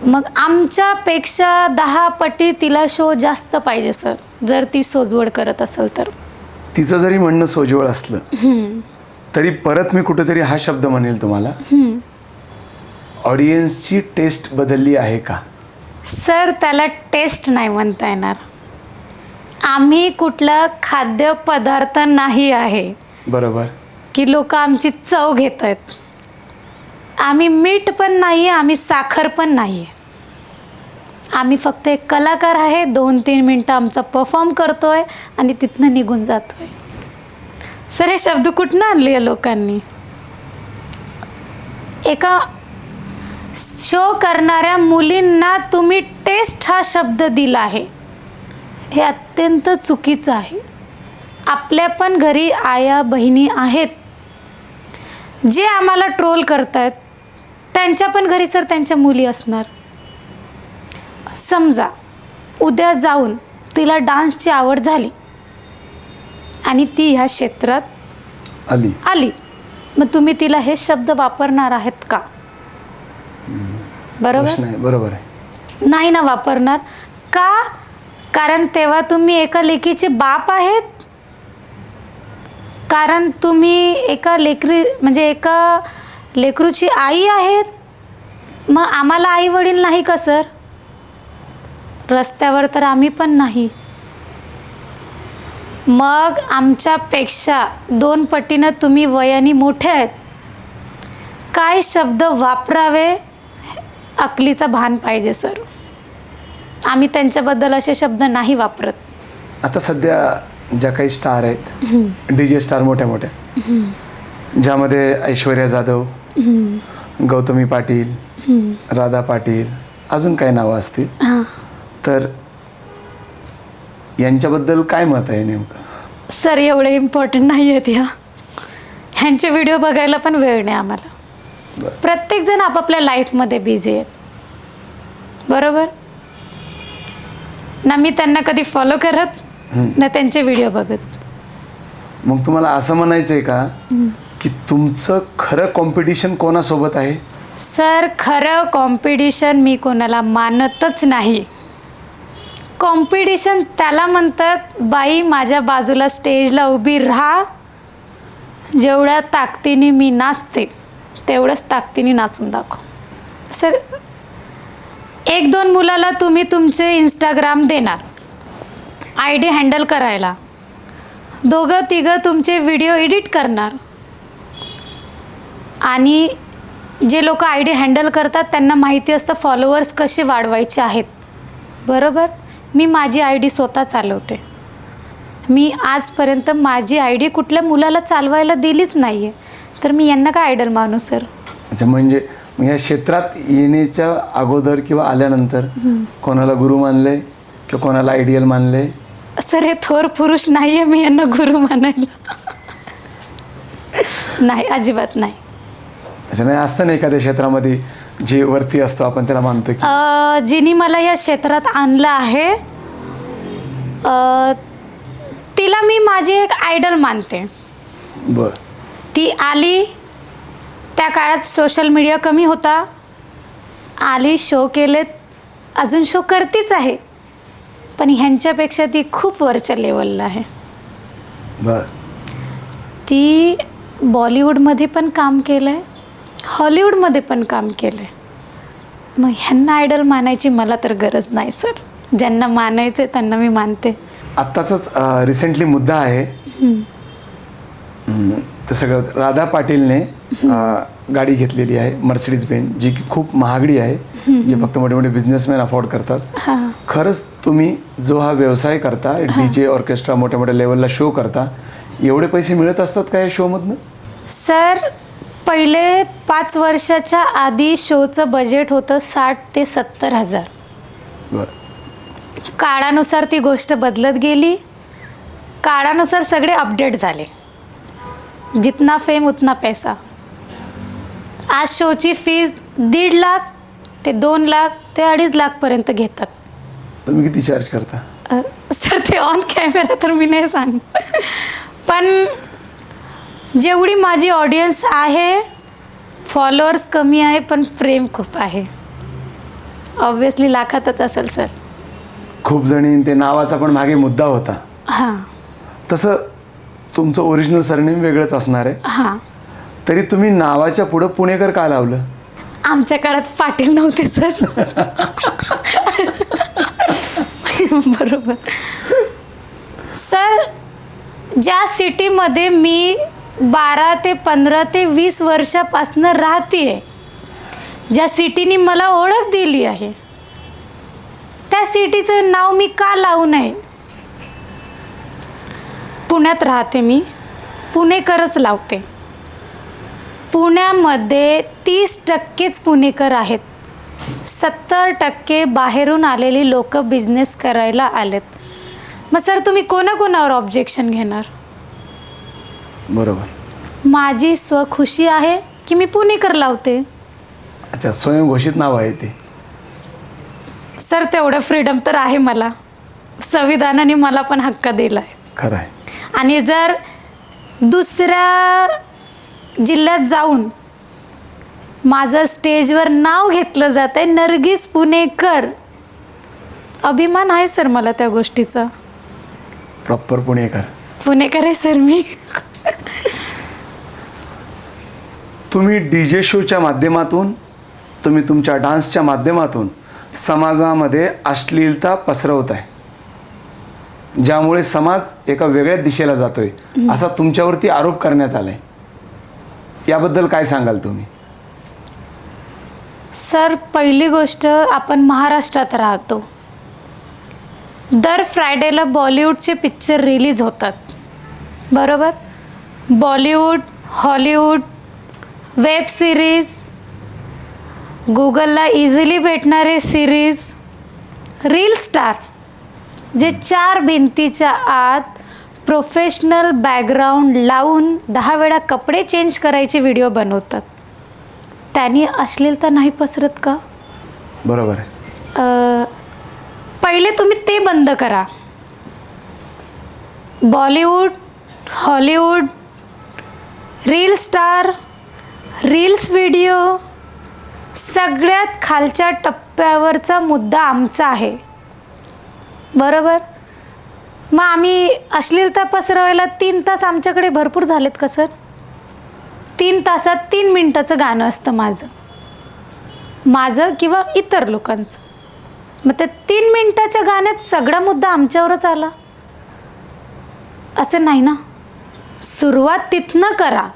मग आमच्यापेक्षा 10 पटी तिला शो जास्त पाहिजे सर, जर ती सोजवळ करत असेल तर. तिचं जरी म्हणणं सोज्वळ असलं तरी परत मी कुठेतरी हा शब्द म्हणेल तुम्हाला, ऑडियन्सची टेस्ट बदलली आहे का? सर त्याला टेस्ट नाही म्हणता येणार. आम्ही कुठला खाद्यपदार्थ नाही आहे बरोबर की लोक आमची चव घेत आहेत. आम्ही मीठ पण नाही आहे, आम्ही साखर पण नाही आहे. आम्ही फक्त एक कलाकार आहे. 2-3 मिनटं आमचा परफॉर्म करतो आहे आणि तिथनं निघून जातो आहे. सर हे शब्द कुठनं आणले या लोकांनी? एका शो करणाऱ्या मुलींना तुम्ही टेस्ट हा शब्द दिला आहे, हे अत्यंत चुकीचं आहे. आपल्या पण घरी आया बहिणी आहेत जे आम्हाला ट्रोल करत आहेत. त्यांच्या पण घरी सर त्यांच्या मुली असणार. समजा उद्या जाऊन तिला डान्सची आवड झाली आणि ती ह्या क्षेत्रात आली, मग तुम्ही तिला हे शब्द वापरणार आहेत का? बरोबर बरोबर आहे. नाही ना वापरणार. का? कारण तेव्हा तुम्ही एका लेकीचे बाप आहेत. कारण तुम्ही एका लेकरूची आई आहेत. मग आम्हाला आई वडील नाही का सर? रस्त्यावर तर आम्ही पण नाही. मग आमच्यापेक्षा 2 पटीनं तुम्ही वयाने मोठे आहेत. काय शब्द वापरावे अकलीचा भान पाहिजे सर. आम्ही त्यांच्याबद्दल असे शब्द नाही वापरत. आता सध्या ज्या काही स्टार आहेत, DJ स्टार मोठ्या मोठ्या, ज्यामध्ये ऐश्वर्या जाधव, गौतमी पाटील, राधा पाटील, अजून काही नावं असतील, तर यांच्याबद्दल काय मत आहे नेमकं? सर एवढे इम्पॉर्टंट नाही आहेत ह्यांचे व्हिडिओ बघायला पण वेळ नाही आम्हाला. बरं. प्रत्येकजण आपापल्या लाईफमध्ये बिझी आहेत, बरोबर ना. मी त्यांना कधी फॉलो करत ना त्यांचे व्हिडिओ बघत. मग तुम्हाला असं म्हणायचं आहे का की तुमचं खरं कॉम्पिटिशन कोणासोबत आहे? सर खरं कॉम्पिटिशन मी कोणाला मानतच नाही. कॉम्पिटिशन त्याला म्हणतात बाई माझ्या बाजूला स्टेजला उभी राहा, जेवढ्या ताकदीने मी नाचते तेवढंच ताकदीने नाचून दाखव. सर 1-2 मुलाला तुम्ही तुमचे इंस्टाग्राम देणार ID हँडल करायला, 2-3 तुमचे व्हिडिओ एडिट करणार, आणि जे लोक ID हँडल करतात त्यांना माहिती असतं फॉलोअर्स कसे वाढवायचे आहेत, बरोबर. मी माझी ID स्वतः चालवते. मी आजपर्यंत माझी ID कुठल्या मुलाला चालवायला दिलीच नाही आहे, तर मी यांना काय आयडल मानू सर? अच्छा, म्हणजे या क्षेत्रात येण्याच्या अगोदर किंवा आल्यानंतर कोणाला गुरु मानले किंवा कोणाला आयडियल मानले? सर हे थोर पुरुष नाही आहे मी यांना गुरु मानायला. नाही, अजिबात नाही. अच्छा, नाही असतं ना एखाद्या क्षेत्रामध्ये जे वरती असतो आपण त्याला मानतो की जिनी मला या क्षेत्रात आणलं आहे तिला मी माझी एक आयडल मानते. बर. ती आली त्या काळात सोशल मीडिया कमी होता, आली, शो केलेत, अजून शो करतीच आहे, पण ह्यांच्यापेक्षा ती खूप वरच्या लेवलला आहे. बर. ती बॉलिवूडमध्ये पण काम केलं आहे, हॉलिवूडमध्ये पण काम केलं आहे. मग ह्यांना आयडल मानायची मला तर गरज नाही सर. ज्यांना मानायचं आहे त्यांना मी मानते. आत्ताचाच रिसेंटली मुद्दा आहे, तर सगळं राधा पाटीलने गाडी घेतलेली आहे मर्सिडीज बेंज, जी की खूप महागडी आहे, जे फक्त मोठे मोठे बिझनेसमॅन अफोर्ड करतात. खरंच तुम्ही जो हा व्यवसाय करता, DJ ऑर्केस्ट्रा मोठ्या मोठ्या लेवलला शो करता, एवढे पैसे मिळत असतात का या शोमधनं? सर पहिले 5 वर्षाच्या आधी शोचं बजेट होतं 60,000 ते 70,000. बरं. काळानुसार ती गोष्ट बदलत गेली, काळानुसार सगळे अपडेट झाले. जितना फेम उतना पैसा. आज शोची फीज 1.5 लाख ते 2 लाख ते 2.5 लाखपर्यंत घेतात. तुम्ही किती चार्ज करता? सर ते ऑन कॅमेरा तर मी नाही सांगत, पण जेवढी माझी ऑडियन्स आहे, फॉलोअर्स कमी आहे पण प्रेम खूप आहे. ऑब्वियसली लाखातच असेल सर. खूप जणी ते नावाचा पण मागे मुद्दा होता. हां तसं तुमचं ओरिजिनल सरनेम वेगळंच असणार आहे, हां. तरी तुम्ही नावाच्या पुढं पुणेकर का लावलं? आमच्या काळात पाटील नव्हते सर. बरोबर सर. ज्या सिटीमध्ये मी 12 ते 15 ते 20 वर्षापासून राहते, ज्या सिटीने मला ओळख दिली आहे, त्या सिटीचं नाव मी का लावू नये? पुण्यात राहते मी, पुणेकरच लावते. पुण्यामध्ये 30% पुणेकर आहेत, 70% बाहेरून आलेली लोक बिझनेस करायला आलेत. मग सर तुम्ही कोणाकोणावर ऑब्जेक्शन घेणार? बरोबर. माझी स्वखुशी आहे की मी पुणेकर लावते. अच्छा, स्वयंघोषित नाव आहे ते. सर तेवढं फ्रीडम तर आहे मला, संविधानाने मला पण हक्क दिला आहे. खरं आहे. आणि जर दुसऱ्या जिल्ह्यात जाऊन माझं स्टेजवर नाव घेतलं जात आहे नर्गिस पुणेकर, अभिमान आहे सर मला त्या गोष्टीचा. प्रॉपर पुणेकर. पुणेकर आहे सर मी. तुम्ही DJ शोच्या माध्यमातून, तुम्ही तुमच्या डान्सच्या माध्यमातून समाजामध्ये अश्लीलता पसरवत आहे, ज्यामुळे समाज एका वेगळ्या दिशेला जातोय असा तुमच्यावरती आरोप करण्यात आलाय. याबद्दल काय सांगाल तुम्ही? सर पहिली गोष्ट, आपण महाराष्ट्रात राहतो. दर फ्रायडेला बॉलिवूडचे पिक्चर रिलीज होतात, बरोबर. बॉलिवूड, हॉलिवूड, वेब सिरीज, गुगलला इझिली भेटणारे सिरीज, रील स्टार, जे 4 भिंतीच्या आत प्रोफेशनल बॅकग्राऊंड लावून 10 वेळा कपडे चेंज करायचे व्हिडिओ बनवतात. त्यांनी अश्लीलता नाही पसरत का? बरोबर आहे. पहिले तुम्ही ते बंद करा. Bollywood, Hollywood, reel star, reels video, सगळ्यात खालच्या टप्प्यावरचा मुद्दा आमचा आहे. बरोबर. मग आम्ही अश्लीलता पसरवायला 3 तास आमच्याकडे भरपूर झालेत का सर? 3 तासात 3 मिनटाचं गाणं असतं माझं किंवा इतर लोकांचं. मग त्या 3 मिनटाच्या गाण्यात सगळा मुद्दा आमच्यावरच आला असं नाही ना. सुरुवात तिथनं करा.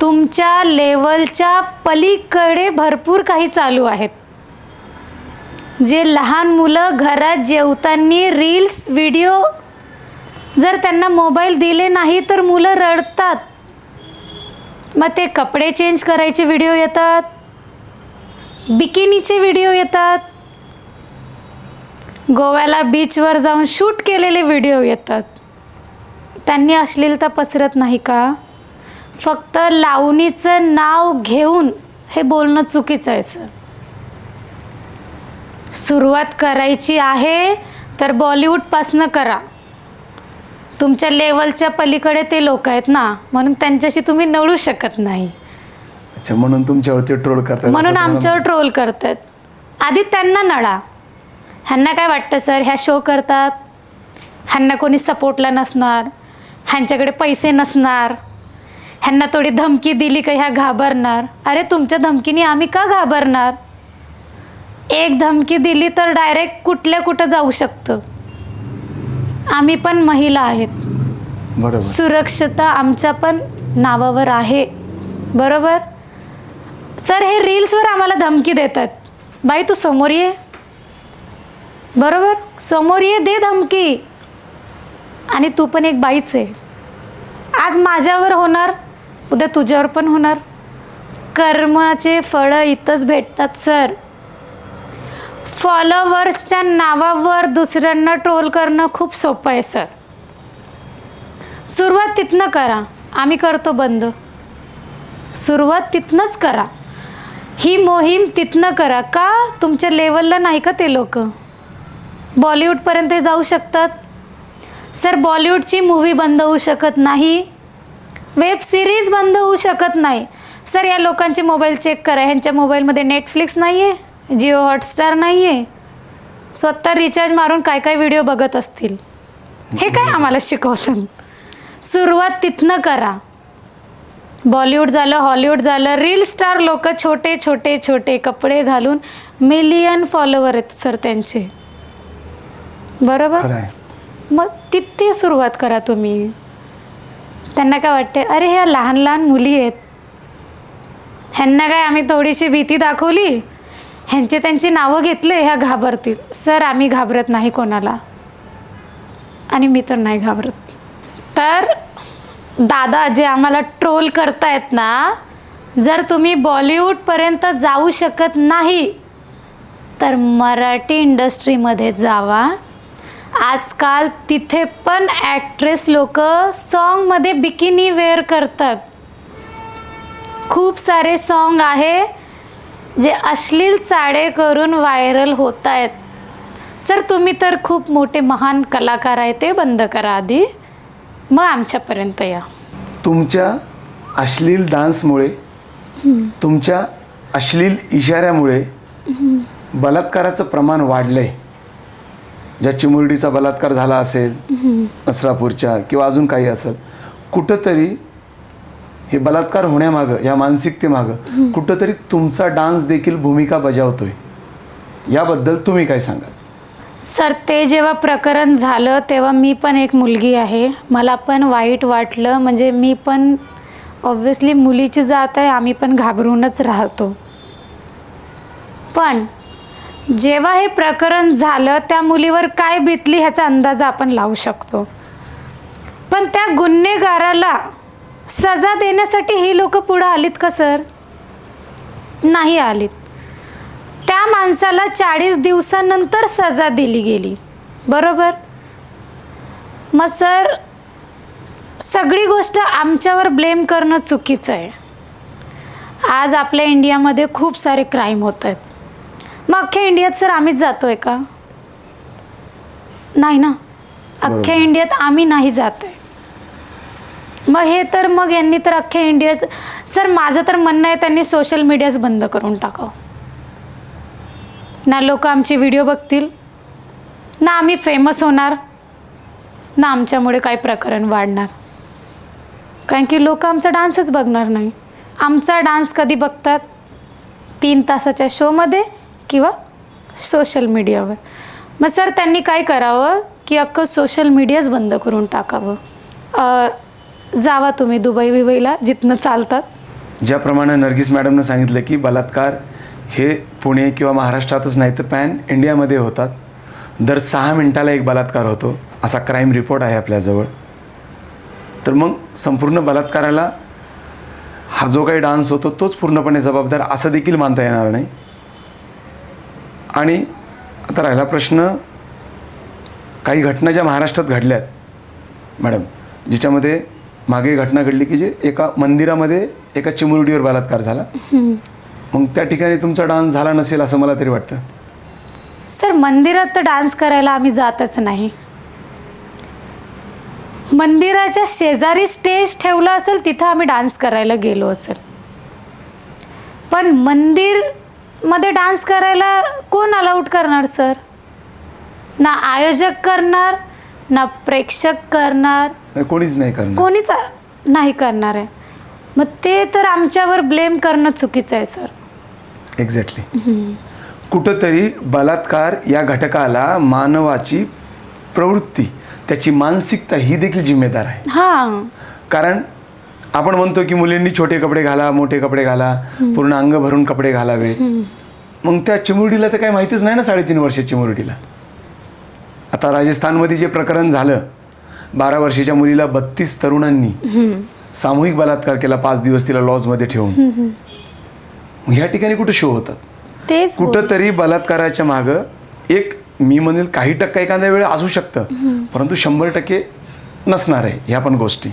तुमच्या लेवलच्या पलीकडे भरपूर काही चालू आहेत. जे लहान मुलं घरात जेवताना रील्स व्हिडिओ, जर त्यांना मोबाईल दिले नाही तर मुलं रडतात. मग ते कपडे चेंज करायचे व्हिडिओ येतात, बिकिनीचे व्हिडिओ येतात, गोव्याला बीचवर जाऊन शूट केलेले व्हिडिओ येतात. त्यांनी अश्लीलता पसरत नाही का? फक्त लावणीचं नाव घेऊन हे बोलणं चुकीचं आहे सर. सुरुवात करायची आहे तर बॉलिवूडपासनं करा. तुमच्या लेवलच्या पलीकडे ते लोक आहेत ना, म्हणून त्यांच्याशी तुम्ही नळू शकत नाही. अच्छा, म्हणून तुमच्यावरती ट्रोल करतात. म्हणून आमच्यावर ट्रोल करतात. आधी त्यांना नळा. ह्यांना काय वाटतं सर, ह्या शो करतात, ह्यांना कोणी सपोर्टला नसणार, ह्यांच्याकडे पैसे नसणार, ह्यांना थोडी धमकी दिली का ह्या घाबरणार. अरे तुमच्या धमकीने आम्ही का घाबरणार? एक धमकी दिली तर डायरेक्ट कुठं जाऊ शकतं. आम्ही पण महिला आहेत. बरोबर. सुरक्षता आमच्या पण नावावर आहे. बरोबर. सर हे रील्सवर आम्हाला धमकी देतात, बाई तू समोर ये. बरोबर, समोर ये, दे धमकी. आणि तू पण एक बाईच आहे. आज माझ्यावर होणार, उद्या तुझ्यावर पण होणार. कर्माचे फळं इथंच भेटतात सर. फॉलोवर्सच्या नावावर दुसऱ्यांना ट्रोल करणं खूप सोपं आहे सर. सुरुवात तिथनं करा. आम्ही करतो बंद. सुरुवात तिथनंच करा. ही मोहीम तिथनं करा. का? तुमच्या लेवलला नाही का ते लोक? बॉलिवूडपर्यंत जाऊ शकतात सर. बॉलिवूडची मूवी बंद होऊ शकत नाही, वेब सिरीज बंद होऊ शकत नाही सर. या लोकांचे मोबाईल चेक करा. ह्यांच्या मोबाईलमध्ये नेटफ्लिक्स नाही आहे, जिओ हॉटस्टार नाही आहे. स्वतः रिचार्ज मारून काय काय व्हिडिओ बघत असतील. हे काय आम्हाला शिकवतात? सुरुवात तिथनं करा. बॉलिवूड झालं, हॉलिवूड झालं, रील स्टार लोक छोटे छोटे छोटे कपडे घालून मिलियन फॉलोवर आहेत सर त्यांचे. बरोबर. मग तिथे सुरुवात करा तुम्ही. त्यांना काय वाटते, अरे ह्या लहान लहान मुली आहेत, ह्यांना काय आम्ही थोडीशी भीती दाखवली, ह्यांचे त्यांची नावं घेतले, ह्या घाबरतील. सर आम्ही घाबरत नाही कोणाला, आणि मी तर नाही घाबरत. तर दादा जे आम्हाला ट्रोल करतायत ना, जर तुम्ही बॉलिवूडपर्यंत जाऊ शकत नाही तर मराठी इंडस्ट्रीमध्ये जावा. आजकाल तिथे पण ॲक्ट्रेस लोक सॉन्गमध्ये बिकिनी वेअर करतात. खूप सारे सॉन्ग आहे जे अश्लील चाळे करून व्हायरल होत आहेत. सर तुम्ही तर खूप मोठे महान कलाकार आहे, ते बंद करा आधी, मग आमच्यापर्यंत या. तुमच्या अश्लील डान्समुळे, तुमच्या अश्लील इशाऱ्यामुळे बलात्काराचं प्रमाण वाढलंय. ज्या चिमुरडीचा बलात्कार झाला असेल, नसरापूरच्या किंवा अजून काही असेल, कुठंतरी हे बलात्कार होण्यामागं, या मानसिकतेमागं कुठंतरी तुमचा डान्स देखील भूमिका बजावतोय. याबद्दल तुम्ही काय सांगाल? सर ते जेव्हा प्रकरण झालं तेव्हा मी पण एक मुलगी आहे, मला पण वाईट वाटलं. म्हणजे मी पण ऑब्व्हियसली मुलीची जात आहे, आम्ही पण घाबरूनच राहतो. पण जेव्हा हे प्रकरण झालं त्या मुलीवर काय बितली ह्याचा अंदाज आपण लावू शकतो. पण त्या गुन्हेगाराला सजा देण्यासाठी ही लोक पुढं आलीत का सर? नाही आलीत. त्या माणसाला 40 दिवसानंतर सजा दिली गेली. बरोबर. मग सर सगळी गोष्ट आमच्यावर ब्लेम करणं चुकीचं आहे. आज आपल्या इंडियामध्ये खूप सारे क्राईम होत आहेत. मग अख्ख्या इंडियात सर आम्हीच जातो आहे का? नाही ना, अख्ख्या इंडियात आम्ही नाही जात आहे. मग हे तर मग यांनी तर अख्ख्या इंडियाचं सर माझं तर म्हणणं आहे त्यांनी सोशल मीडियाच बंद करून टाकावं. ना लोक आमचे व्हिडिओ बघतील, ना आम्ही फेमस होणार, ना आमच्यामुळे काही प्रकरण वाढणार. कारण की लोक आमचा डान्सच बघणार नाही. आमचा डान्स कधी बघतात? 3 तासाच्या शोमध्ये किंवा सोशल मीडियावर. मग सर त्यांनी काय करावं की अख्खं सोशल मीडियाच बंद करून टाकावं. जावा तुम्ही दुबई बिबईला जिथनं चालतात. ज्याप्रमाणे नर्गिस मॅडमनं सांगितलं की बलात्कार हे पुणे किंवा महाराष्ट्रातच नाही तर पॅन इंडियामध्ये होतात. दर 6 मिनिटाला एक बलात्कार होतो असा क्राईम रिपोर्ट आहे आपल्याजवळ. तर मग संपूर्ण बलात्काराला हा जो काही डान्स होतो तोच पूर्णपणे जबाबदार असं देखील मानता येणार नाही. आणि आता राहिला प्रश्न, काही घटना ज्या महाराष्ट्रात घडल्यात मॅडम, जिच्यामध्ये मागे घटना घडली की जे एका मंदिरामध्ये एका चिमुरडीवर बलात्कार झाला. मग त्या ठिकाणी तुमचा डान्स झाला नसेल असं मला तरी वाटतं. सर मंदिरात तर डान्स करायला आम्ही जातच नाही. मंदिराच्या शेजारी स्टेज ठेवलं असेल तिथं आम्ही डान्स करायला गेलो असेल. पण मंदिरमध्ये डान्स करायला कोण अलाउड करणार सर? ना आयोजक करणार, ना प्रेक्षक करणार, कोणीच नाही करणार. कोणीच नाही करणार आहे. मग ते तर आमच्यावर ब्लेम करणं चुकीचं आहे सर. एक्झॅक्टली. कुठंतरी बलात्कार या घटकाला मानवाची प्रवृत्ती, त्याची मानसिकता ही देखील जिम्मेदार आहे. हां, कारण आपण म्हणतो की मुलींनी छोटे कपडे घाला, मोठे कपडे घाला, पूर्ण अंग भरून कपडे घालावे. मग त्या चिमुरडीला तर काही माहितीच नाही ना, 3.5 वर्षाची मुरडीला. आता राजस्थानमध्ये जे प्रकरण झालं, 12 वर्षाच्या मुलीला 32 तरुणांनी सामूहिक बलात्कार केला, 5 दिवस तिला लॉजमध्ये ठेवून. ह्या ठिकाणी कुठं शो होतात? तेच कुठंतरी बलात्काराच्या मागं एक, मी म्हणेल काही टक्का एखाद्या वेळ असू शकतं, परंतु 100% नसणार आहे ह्या पण गोष्टी.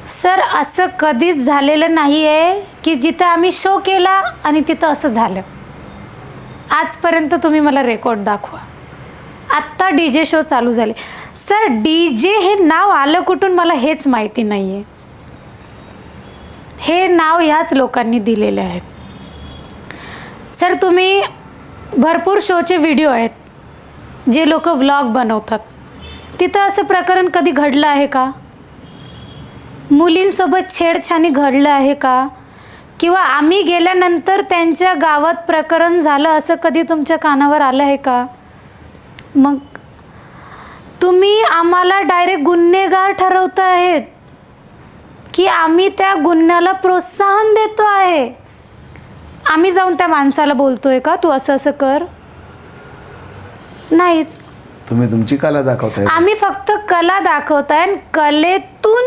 सर असं कधीच झालेलं नाही आहे की जिथं आम्ही शो केला आणि तिथं असं झालं. आजपर्यंत तुम्ही मला रेकॉर्ड दाखवा. आत्ता DJ शो चालू झाले. सर DJ हे नाव आलं कुठून मला हेच माहिती नाही आहे. हे नाव ह्याच लोकांनी दिलेले आहेत. सर तुम्ही भरपूर शोचे व्हिडिओ आहेत जे लोक व्लॉग बनवतात, तिथं असं प्रकरण कधी घडलं आहे का? मुलींसोबत छेडछाणी घडलं आहे का? किंवा आम्ही गेल्यानंतर त्यांच्या गावात प्रकरण झालं असं कधी तुमच्या कानावर आलं आहे का? मग तुम्ही आम्हाला डायरेक्ट गुन्हेगार ठरवता आहेत की आम्ही त्या गुन्ह्याला प्रोत्साहन देतो आहे? आम्ही जाऊन त्या माणसाला बोलतोय का तू असं असं कर? नाहीच. तुम्ही तुमची कला दाखवताय. आम्ही फक्त कला दाखवताय. कलेतून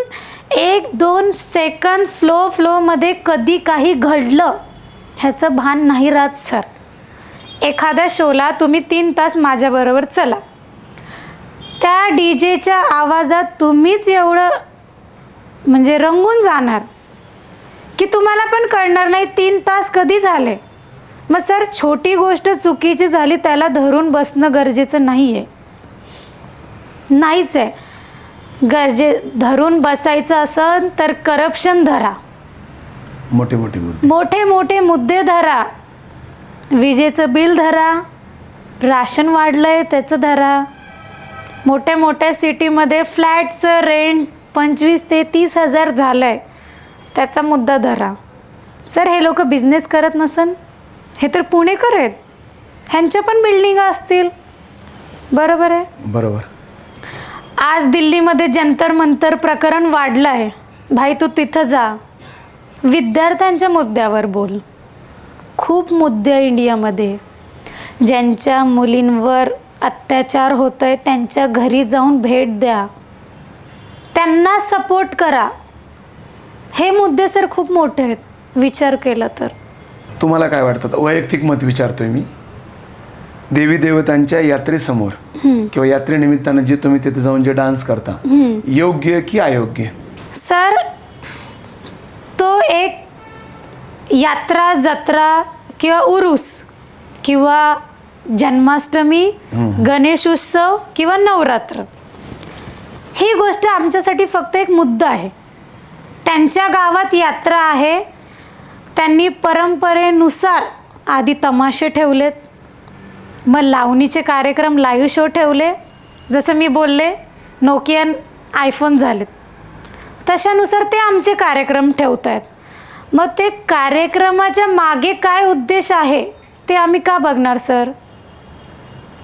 1-2 सेकंद फ्लोमध्ये कधी काही घडलं ह्याचं भान नाही राहत सर. एखाद्या शोला तुम्ही 3 तास माझ्याबरोबर चला, त्या DJच्या आवाजात तुम्हीच एवढं म्हणजे रंगून जाणार की तुम्हाला पण कळणार नाही 3 तास कधी झाले. मग सर छोटी गोष्ट चुकीची झाली त्याला धरून बसणं गरजेचं नाही आहे. नाहीच आहे. धरून बसायचं असेल तर करप्शन धरा, मोठे मोठे मुद्दे धरा, विजेचं बिल धरा, राशन वाढलंय त्याचं धरा, मोठ्या मोठ्या सिटीमध्ये फ्लॅटचं रेंट 25,000 ते 30,000 झालं आहे त्याचा मुद्दा धरा. सर हे लोक बिझनेस करत नसन, हे तर पुणेकर आहेत, ह्यांच्या पण बिल्डिंगा असतील. बरोबर आहे. बरोबर. आज दिल्लीमध्ये जंतर मंतर प्रकरण वाढलं आहे. भाई तू तिथं जा, विद्यार्थ्यांच्या मुद्द्यावर बोल. खूप मुद्दे इंडियामध्ये. ज्यांच्या मुलींवर अत्याचार होत आहे त्यांच्या घरी जाऊन भेट द्या, त्यांना सपोर्ट करा. हे मुद्दे सर खूप मोठे आहेत विचार केला तर. तुम्हाला काय वाटतं? वैयक्तिक मत विचारतोय मी. देवी देवतांच्या यात्रेसमोर किंवा यात्रेनिमित्तानं जे तुम्ही तिथे जाऊन जे डान्स करता, योग्य की अयोग्य? सर, तो एक यात्रा, जत्रा किंवा उरूस किंवा जन्माष्टमी, गणेश उत्सव किंवा नवरात्र, ही गोष्ट आमच्यासाठी फक्त एक मुद्दा आहे. त्यांच्या गावात यात्रा आहे, त्यांनी परंपरेनुसार आधी तमाशे ठेवलेत, मग लावणीचे कार्यक्रम, लाईव्ह शो ठेवले, जसं मी बोलले नोकियन आयफोन झालेत, तशानुसार ते आमचे कार्यक्रम ठेवत आहेत. मग ते कार्यक्रमाच्या मागे काय उद्देश आहे ते आम्ही का बघणार सर?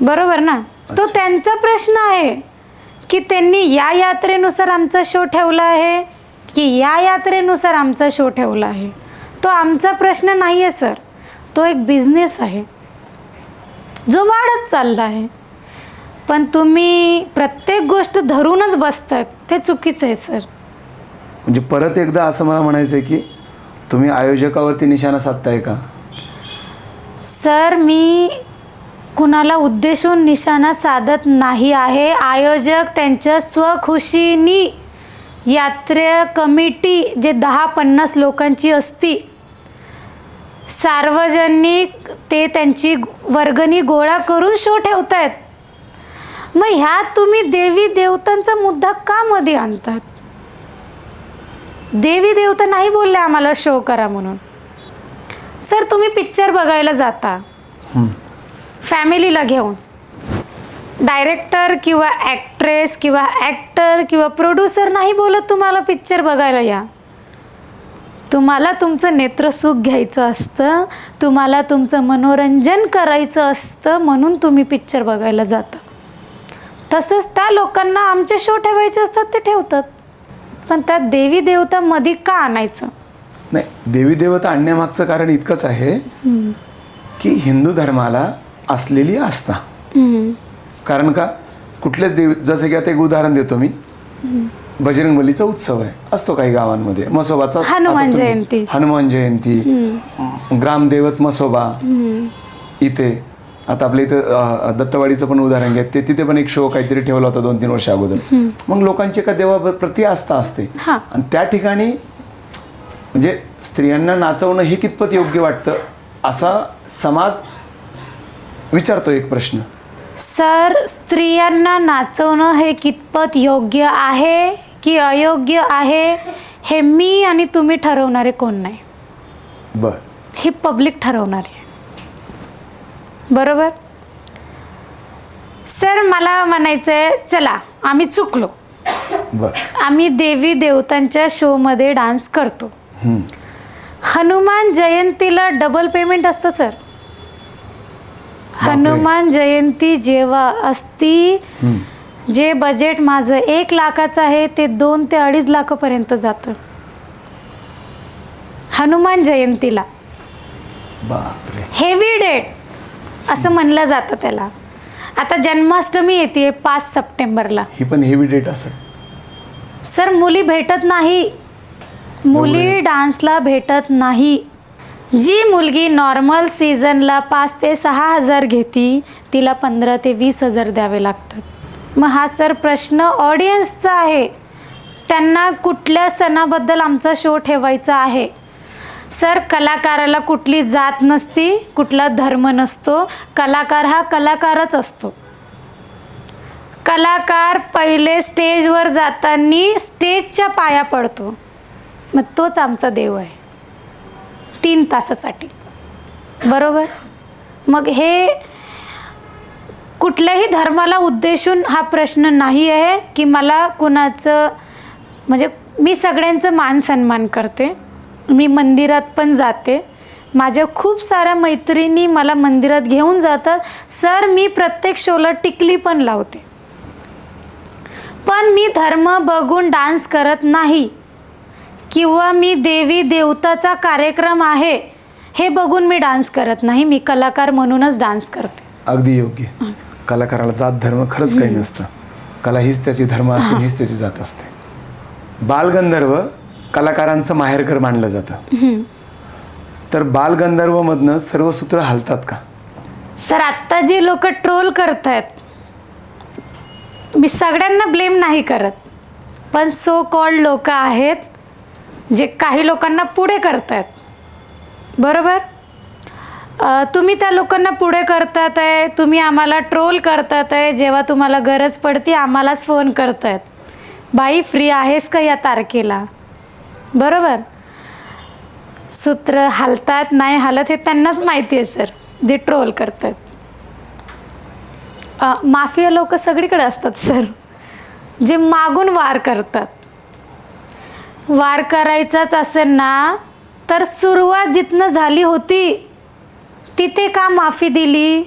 बरोबर ना? तो त्यांचा प्रश्न आहे की त्यांनी या यात्रेनुसार आमचा शो ठेवला आहे की या यात्रेनुसार आमचा शो ठेवला आहे. तो आमचा प्रश्न नाही आहे सर. तो एक बिझनेस आहे जो वाढत चालला आहे. पण तुम्ही प्रत्येक गोष्ट धरूनच बसतात, ते चुकीचं आहे सर. म्हणजे परत एकदा असं मला म्हणायचं आहे की तुम्ही आयोजकावरती निशाणा साधताय का? सर, मी कुणाला उद्देशून निशाणा साधत नाही आहे. आयोजक त्यांच्या स्वखुशीनी यात्रे कमिटी जे 10-50 लोकांची असती, सार्वजनिक ते त्यांची वर्गणी गोळा करून शो ठेवत आहेत. मग ह्यात तुम्ही देवी देवतांचा मुद्दा का मध्ये आणतात? देवी देवता नाही बोलले आम्हाला शो करा म्हणून. सर, तुम्ही पिक्चर बघायला जाता फॅमिलीला घेऊन, डायरेक्टर किंवा ॲक्ट्रेस किंवा ॲक्टर किंवा प्रोड्युसर नाही बोलत तुम्हाला पिक्चर बघायला या. तुम्हाला तुमचं नेत्रसुख घ्यायचं असतं, तुम्हाला तुमचं मनोरंजन करायचं असतं, म्हणून तुम्ही पिक्चर बघायला जाता. तसंच त्या लोकांना आमचे शो ठेवायचे असतात, ते ठेवतात. पण त्यात देवी देवता मध्ये का आणायचं? नाही, देवी देवता आणण्यामागचं कारण इतकंच आहे की हिंदू धर्माला असलेली आस्था. कारण का, कुठल्याच जसं की आता एक उदाहरण देतो मी, बजरंगबलीचा उत्सव आहे, असतो काही गावांमध्ये, मसोबाचा, हनुमान जयंती, ग्रामदेवत मसोबा. इथे आता आपल्या इथं दत्तवाडीचं पण उदाहरण घ्या, ते तिथे पण एक शो काहीतरी ठेवला होता 2-3 वर्ष अगोदर. मग लोकांची एका देवाप्रती आस्था असते आणि त्या ठिकाणी म्हणजे स्त्रियांना नाचवणं हे कितपत योग्य वाटतं असा समाज विचारतो एक प्रश्न. सर, स्त्रियांना नाचवणं हे कितपत योग्य आहे की अयोग्य आहे हे मी आणि तुम्ही ठरवणारे कोण नाही. बर, हे पब्लिक ठरवणार आहे. बरोबर सर? मला म्हणायचं आहे, चला आम्ही चुकलो, आम्ही देवी देवतांच्या शोमध्ये डान्स करतो. हनुमान जयंतीला डबल पेमेंट असतं सर. हनुमान जयंती जेव्हा असती, जे बजेट माझं 1 लाखाचं आहे ते 2 ते 2.5 लाखापर्यंत जातं हनुमान जयंतीला. हेवी डेट असं म्हणलं जातं त्याला. आता जन्माष्टमी येते 5 सप्टेंबरला, ही पण हेवी डेट असेल सर. मुली भेटत नाही, मुली डान्सला भेटत नाही. जी मुलगी नॉर्मल सीझनला 5 ते 6 हजार घेती, तिला 15 ते 20 हजार द्यावे लागतात. मग हा सर प्रश्न ऑडियन्सचा आहे. त्यांना कुठल्या सणाबद्दल आमचा शो ठेवायचा आहे. सर, कलाकाराला कुठली जात नसती, कुठला धर्म नसतो. कलाकार हा कलाकारच असतो. कलाकार पहिले स्टेजवर जाताना स्टेजच्या पाया पडतो, मग तोच आमचा देव आहे 3 तासासाठी. बरोबर? मग हे कुठल्याही धर्माला उद्देशून हा प्रश्न नाही आहे की मला कुणाचं, म्हणजे मी सगळ्यांचं मान सन्मान करते. मी मंदिरात पण जाते, माझ्या खूप साऱ्या मैत्रिणी मला मंदिरात घेऊन जातात. सर, मी प्रत्येक शोला टिकली पण लावते. पण मी धर्म बघून डान्स करत नाही किंवा मी देवी देवताचा कार्यक्रम आहे हे बघून मी डान्स करत नाही. मी कलाकार म्हणूनच डान्स करते. अगदी योग्य. कलाकाराला जात धर्म खरंच काही नसतं. कला हीच त्याची धर्म असते, हीच त्याची जात असते. बालगंधर्व कलाकारांचं माहेरघर मानलं जातं. तर बालगंधर्वमधनं सर्व सूत्र हलतात का? सर आत्ता जी लोक ट्रोल करत आहेत, मी सगळ्यांना ब्लेम नाही करत, पण सो कॉल्ड लोक आहेत जे काही लोकांना पुढे करतायत, बरोबर. तुम्ही त्या लोकांना पुढे करतात आहे, तुम्ही आम्हाला ट्रोल करतात आहे, जेव्हा तुम्हाला गरज पडते आम्हालाच फोन करतायत, बाई फ्री आहेस का या तारखेला, बरोबर. सूत्र हलतात नाही हलत हे त्यांनाच माहिती आहे सर, जे ट्रोल करतात. माफिया लोक सगळीकडे असतात सर, जे मागून वार करतात. वार करायचाच असेल ना तर सुरुवात जिथनं झाली होती तिथे का माफी दिली,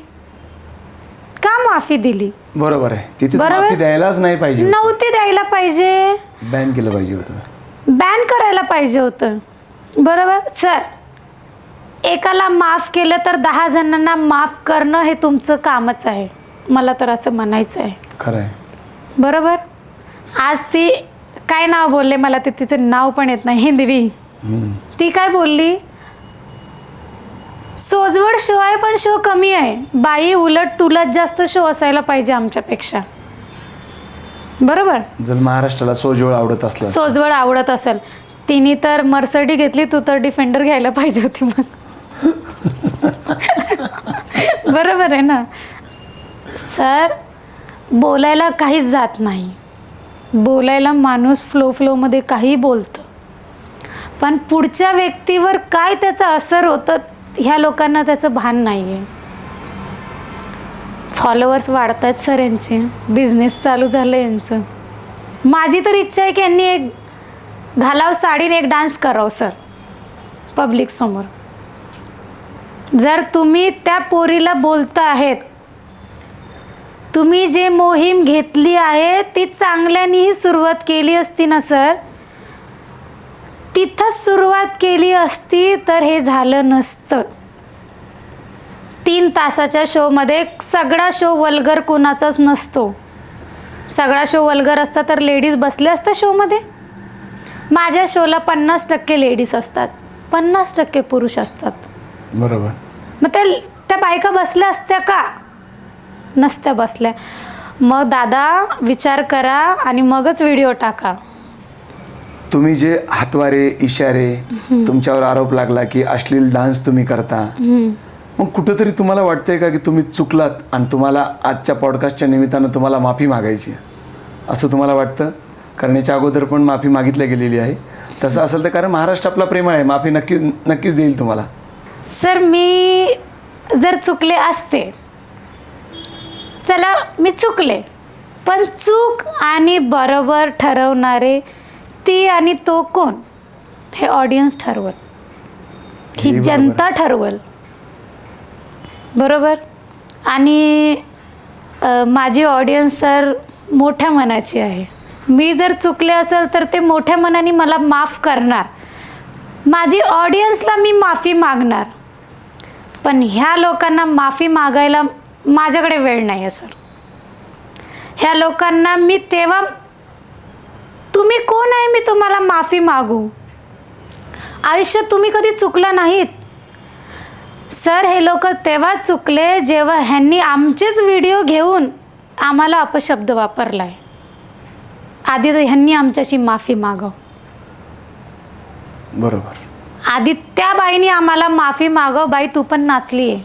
का माफी दिली? बरोबर आहे, तिथे बरोबर. माफी द्यायलाच नाही पाहिजे, नव्हती द्यायला पाहिजे, बॅन केलं पाहिजे होतं, बॅन करायला पाहिजे होतं, बरोबर. सर एकाला माफ केलं तर 10 जणांना माफ करणं हे तुमचं कामच आहे, मला तर असं म्हणायचं आहे, खरं आहे. बरोबर. आज ती काय नाव बोलले, मला ते तिचं नाव पण येत नाही, हिंदवी. ती काय बोलली, सोजवळ शो आहे पण शो कमी आहे. बाई उलट तुला जास्त शो असायला पाहिजे आमच्यापेक्षा, बरोबर. जर महाराष्ट्राला सोजवळ आवडत असलं, सोजवळ आवडत असेल, तिने तर मर्सडी घेतली, तू तर डिफेंडर घ्यायला पाहिजे होती मग. बरोबर आहे ना सर. बोलायला काहीच जात नाही, बोलायला माणूस फ्लोमध्ये काही बोलतं, पण पुढच्या व्यक्तीवर काय त्याचा असर होतं ह्या लोकांना त्याचं भान नाही आहे. फॉलोअर्स वाढत आहेत सर यांचे, बिझनेस चालू झालं यांचं. माझी तर इच्छा आहे की यांनी एक घालाव साडीने एक डान्स करावं सर पब्लिक समोर. जर तुम्ही त्या पोरीला बोलता आहेत, तुम्ही जे मोहीम घेतली आहे ती चांगल्यानेही सुरुवात केली असती ना सर, तिथंच सुरुवात केली असती तर हे झालं नसतं. 3 तासाच्या शोमध्ये सगळा शो वल्गर कोणाचाच नसतो. सगळा शो वल्गर असता तर लेडीज बसल्या असत्या शोमध्ये. माझ्या शोला 50% लेडीज असतात, 50% पुरुष असतात, बरोबर. मग त्या बायका बसल्या असत्या का, नसत्या बसल्या. मग दादा विचार करा आणि मगच व्हिडिओ टाका. तुम्ही जे हातवारे इशारे, तुमच्यावर आरोप लागला की अश्लील डान्स तुम्ही करता, मग कुठंतरी तुम्हाला वाटतंय का की तुम्ही चुकलात आणि तुम्हाला आजच्या पॉडकास्टच्या निमित्तानं तुम्हाला माफी मागायची, असं तुम्हाला वाटतं? कारण याच्या अगोदर पण माफी मागितली गेलेली आहे. तसं असेल तर, कारण महाराष्ट्र आपला प्रेमळ आहे, माफी नक्कीच देईल तुम्हाला. सर मी जर चुकले असते, चला मी चुकले, पण चूक आणि बरोबर ठरवणारे ती आणि तो कोण, हे ऑडियन्स ठरवल, ही जनता ठरवल, बरोबर. आणि माझी ऑडियन्स सर मोठ्या मनाची आहे. मी जर चुकले असेल तर ते मोठ्या मनाने मला माफ करणार, माझी ऑडियन्सला मी माफी मागणार. पण ह्या लोकांना माफी मागायला माझ्याकडे वेळ नाही आहे सर. ह्या लोकांना मी तेव्हा, तुम्ही कोण आहे मी तुम्हाला माफी मागू? आयुष्यात तुम्ही कधी चुकला नाहीत सर. हे लोक तेव्हा चुकले जेव्हा ह्यांनी आमचेच व्हिडिओ घेऊन आम्हाला अपशब्द वापरला आहे. आधी ह्यांनी आमच्याशी माफी मागव, बरोबर. आधी त्या बाईने आम्हाला माफी मागव. बाई तू पण नाचली आहे,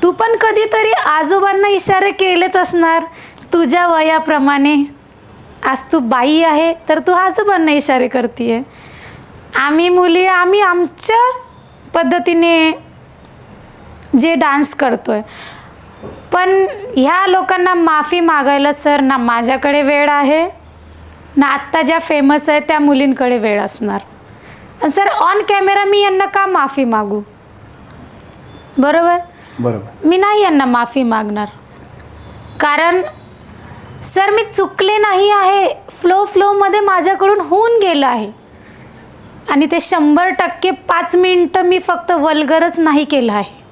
तू पण कधीतरी आजोबांना इशारे केलेच असणार तुझ्या वयाप्रमाणे. आज तू बाई आहे तर तू आजोबांना इशारे करतीये. आम्ही मुली, आम्ही आमच्या पद्धतीने जे डान्स करतोय. पण ह्या लोकांना माफी मागायला सर ना माझ्याकडे वेळ आहे, ना आत्ता ज्या फेमस आहे त्या मुलींकडे वेळ असणार. सर ऑन कॅमेरा मी यांना का माफी मागू, बरोबर. मी नाही यांना माफी मागणार, कारण सर मी चुकले नाही आहे. फ्लोमध्ये माझ्याकडून होऊन गेलं आहे. आणि ते 100% 5 मिनिटं मी फक्त वल्गरच नाही केलं आहे.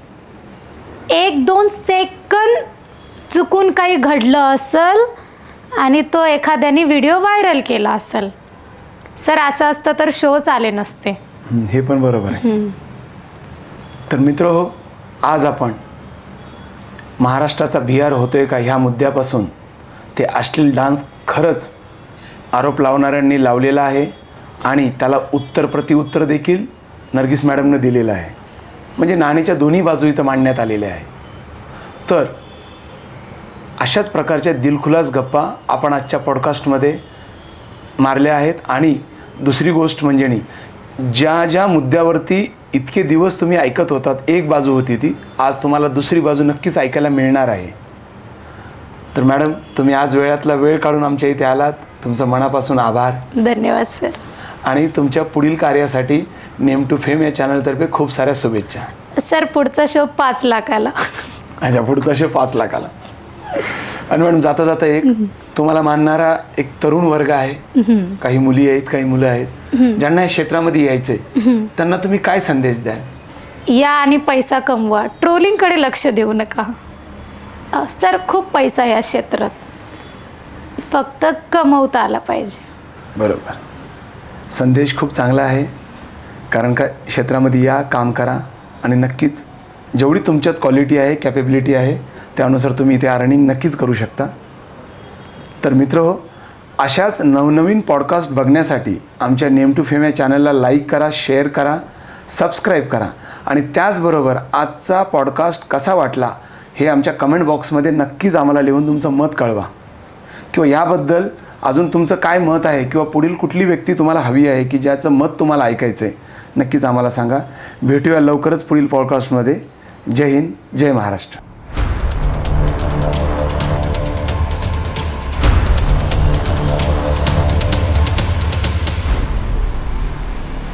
1-2 सेकंद चुकून काही घडलं असेल आणि तो एखाद्याने व्हिडिओ व्हायरल केला असेल सर, असं असतं तर शोच आले नसते. हे पण बरोबर आहे. तर मित्र हो, आज आपण महाराष्ट्राचा बिहार होतो आहे का ह्या मुद्द्यापासून ते अश्लील डान्स खरंच आरोप लावणाऱ्यांनी लावलेला आहे आणि त्याला प्रत्युत्तर देखील नर्गिस मॅडमनं दिलेलं आहे. म्हणजे नाण्याच्या दोन्ही बाजू इथं मांडण्यात आलेल्या आहे. तर अशाच प्रकारच्या दिलखुलास गप्पा आपण आजच्या पॉडकास्टमध्ये मारल्या आहेत. आणि दुसरी गोष्ट म्हणजे ज्या ज्या मुद्द्यावरती इतके दिवस तुम्ही ऐकत होतात, एक बाजू होती ती, आज तुम्हाला दुसरी बाजू नक्कीच ऐकायला मिळणार आहे. तर मॅडम, तुम्ही आज वेळातला वेळ काढून आमच्या इथे आलात, तुमचं मनापासून आभार. धन्यवाद सर. आणि तुमच्या पुढील कार्यासाठी नेम टू फेम या चॅनलतर्फे खूप साऱ्या शुभेच्छा. सर पुढचा शो 5 लाखाला. अच्छा, पुढचा शो 5 लाखाला. आणि मॅडम, जाता जाता एक तुम्हाला मानणारा एक तरुण वर्ग आहे, काही मुली आहेत, काही मुलं आहेत, ज्यांना या क्षेत्रामध्ये यायचंय, त्यांना तुम्ही काय संदेश द्याल? या आणि पैसा कमवा, ट्रोलिंगकडे लक्ष देऊ नका. सर खूप पैसा या क्षेत्रात, फक्त कमवता आला पाहिजे. बरोबर. संदेश खूप चांगला आहे. कारण का क्षेत्रामध्ये या, काम करा आणि नक्कीच जेवढी तुमच्यात क्वालिटी आहे, कॅपेबिलिटी आहे, त्यानुसार तुम्ही इथे अर्निंग नक्कीच करू शकता. तर मित्रहो, अशाच नवनवीन पॉडकास्ट बघण्यासाठी आमच्या नेम टू फेम या चॅनलला लाईक करा, शेअर करा, सबस्क्राईब करा. आणि त्याचबरोबर आजचा पॉडकास्ट कसा वाटला हे आमच्या कमेंट बॉक्समध्ये नक्कीच आम्हाला लिहून तुमचं मत कळवा. किंवा याबद्दल अजून तुमचं काय मत आहे, किंवा पुढील कुठली व्यक्ती तुम्हाला हवी आहे की ज्याचं मत तुम्हाला ऐकायचं आहे, नक्कीच आम्हाला सांगा. भेटूया लवकरच पुढील पॉडकास्टमध्ये. जय हिंद, जय महाराष्ट्र.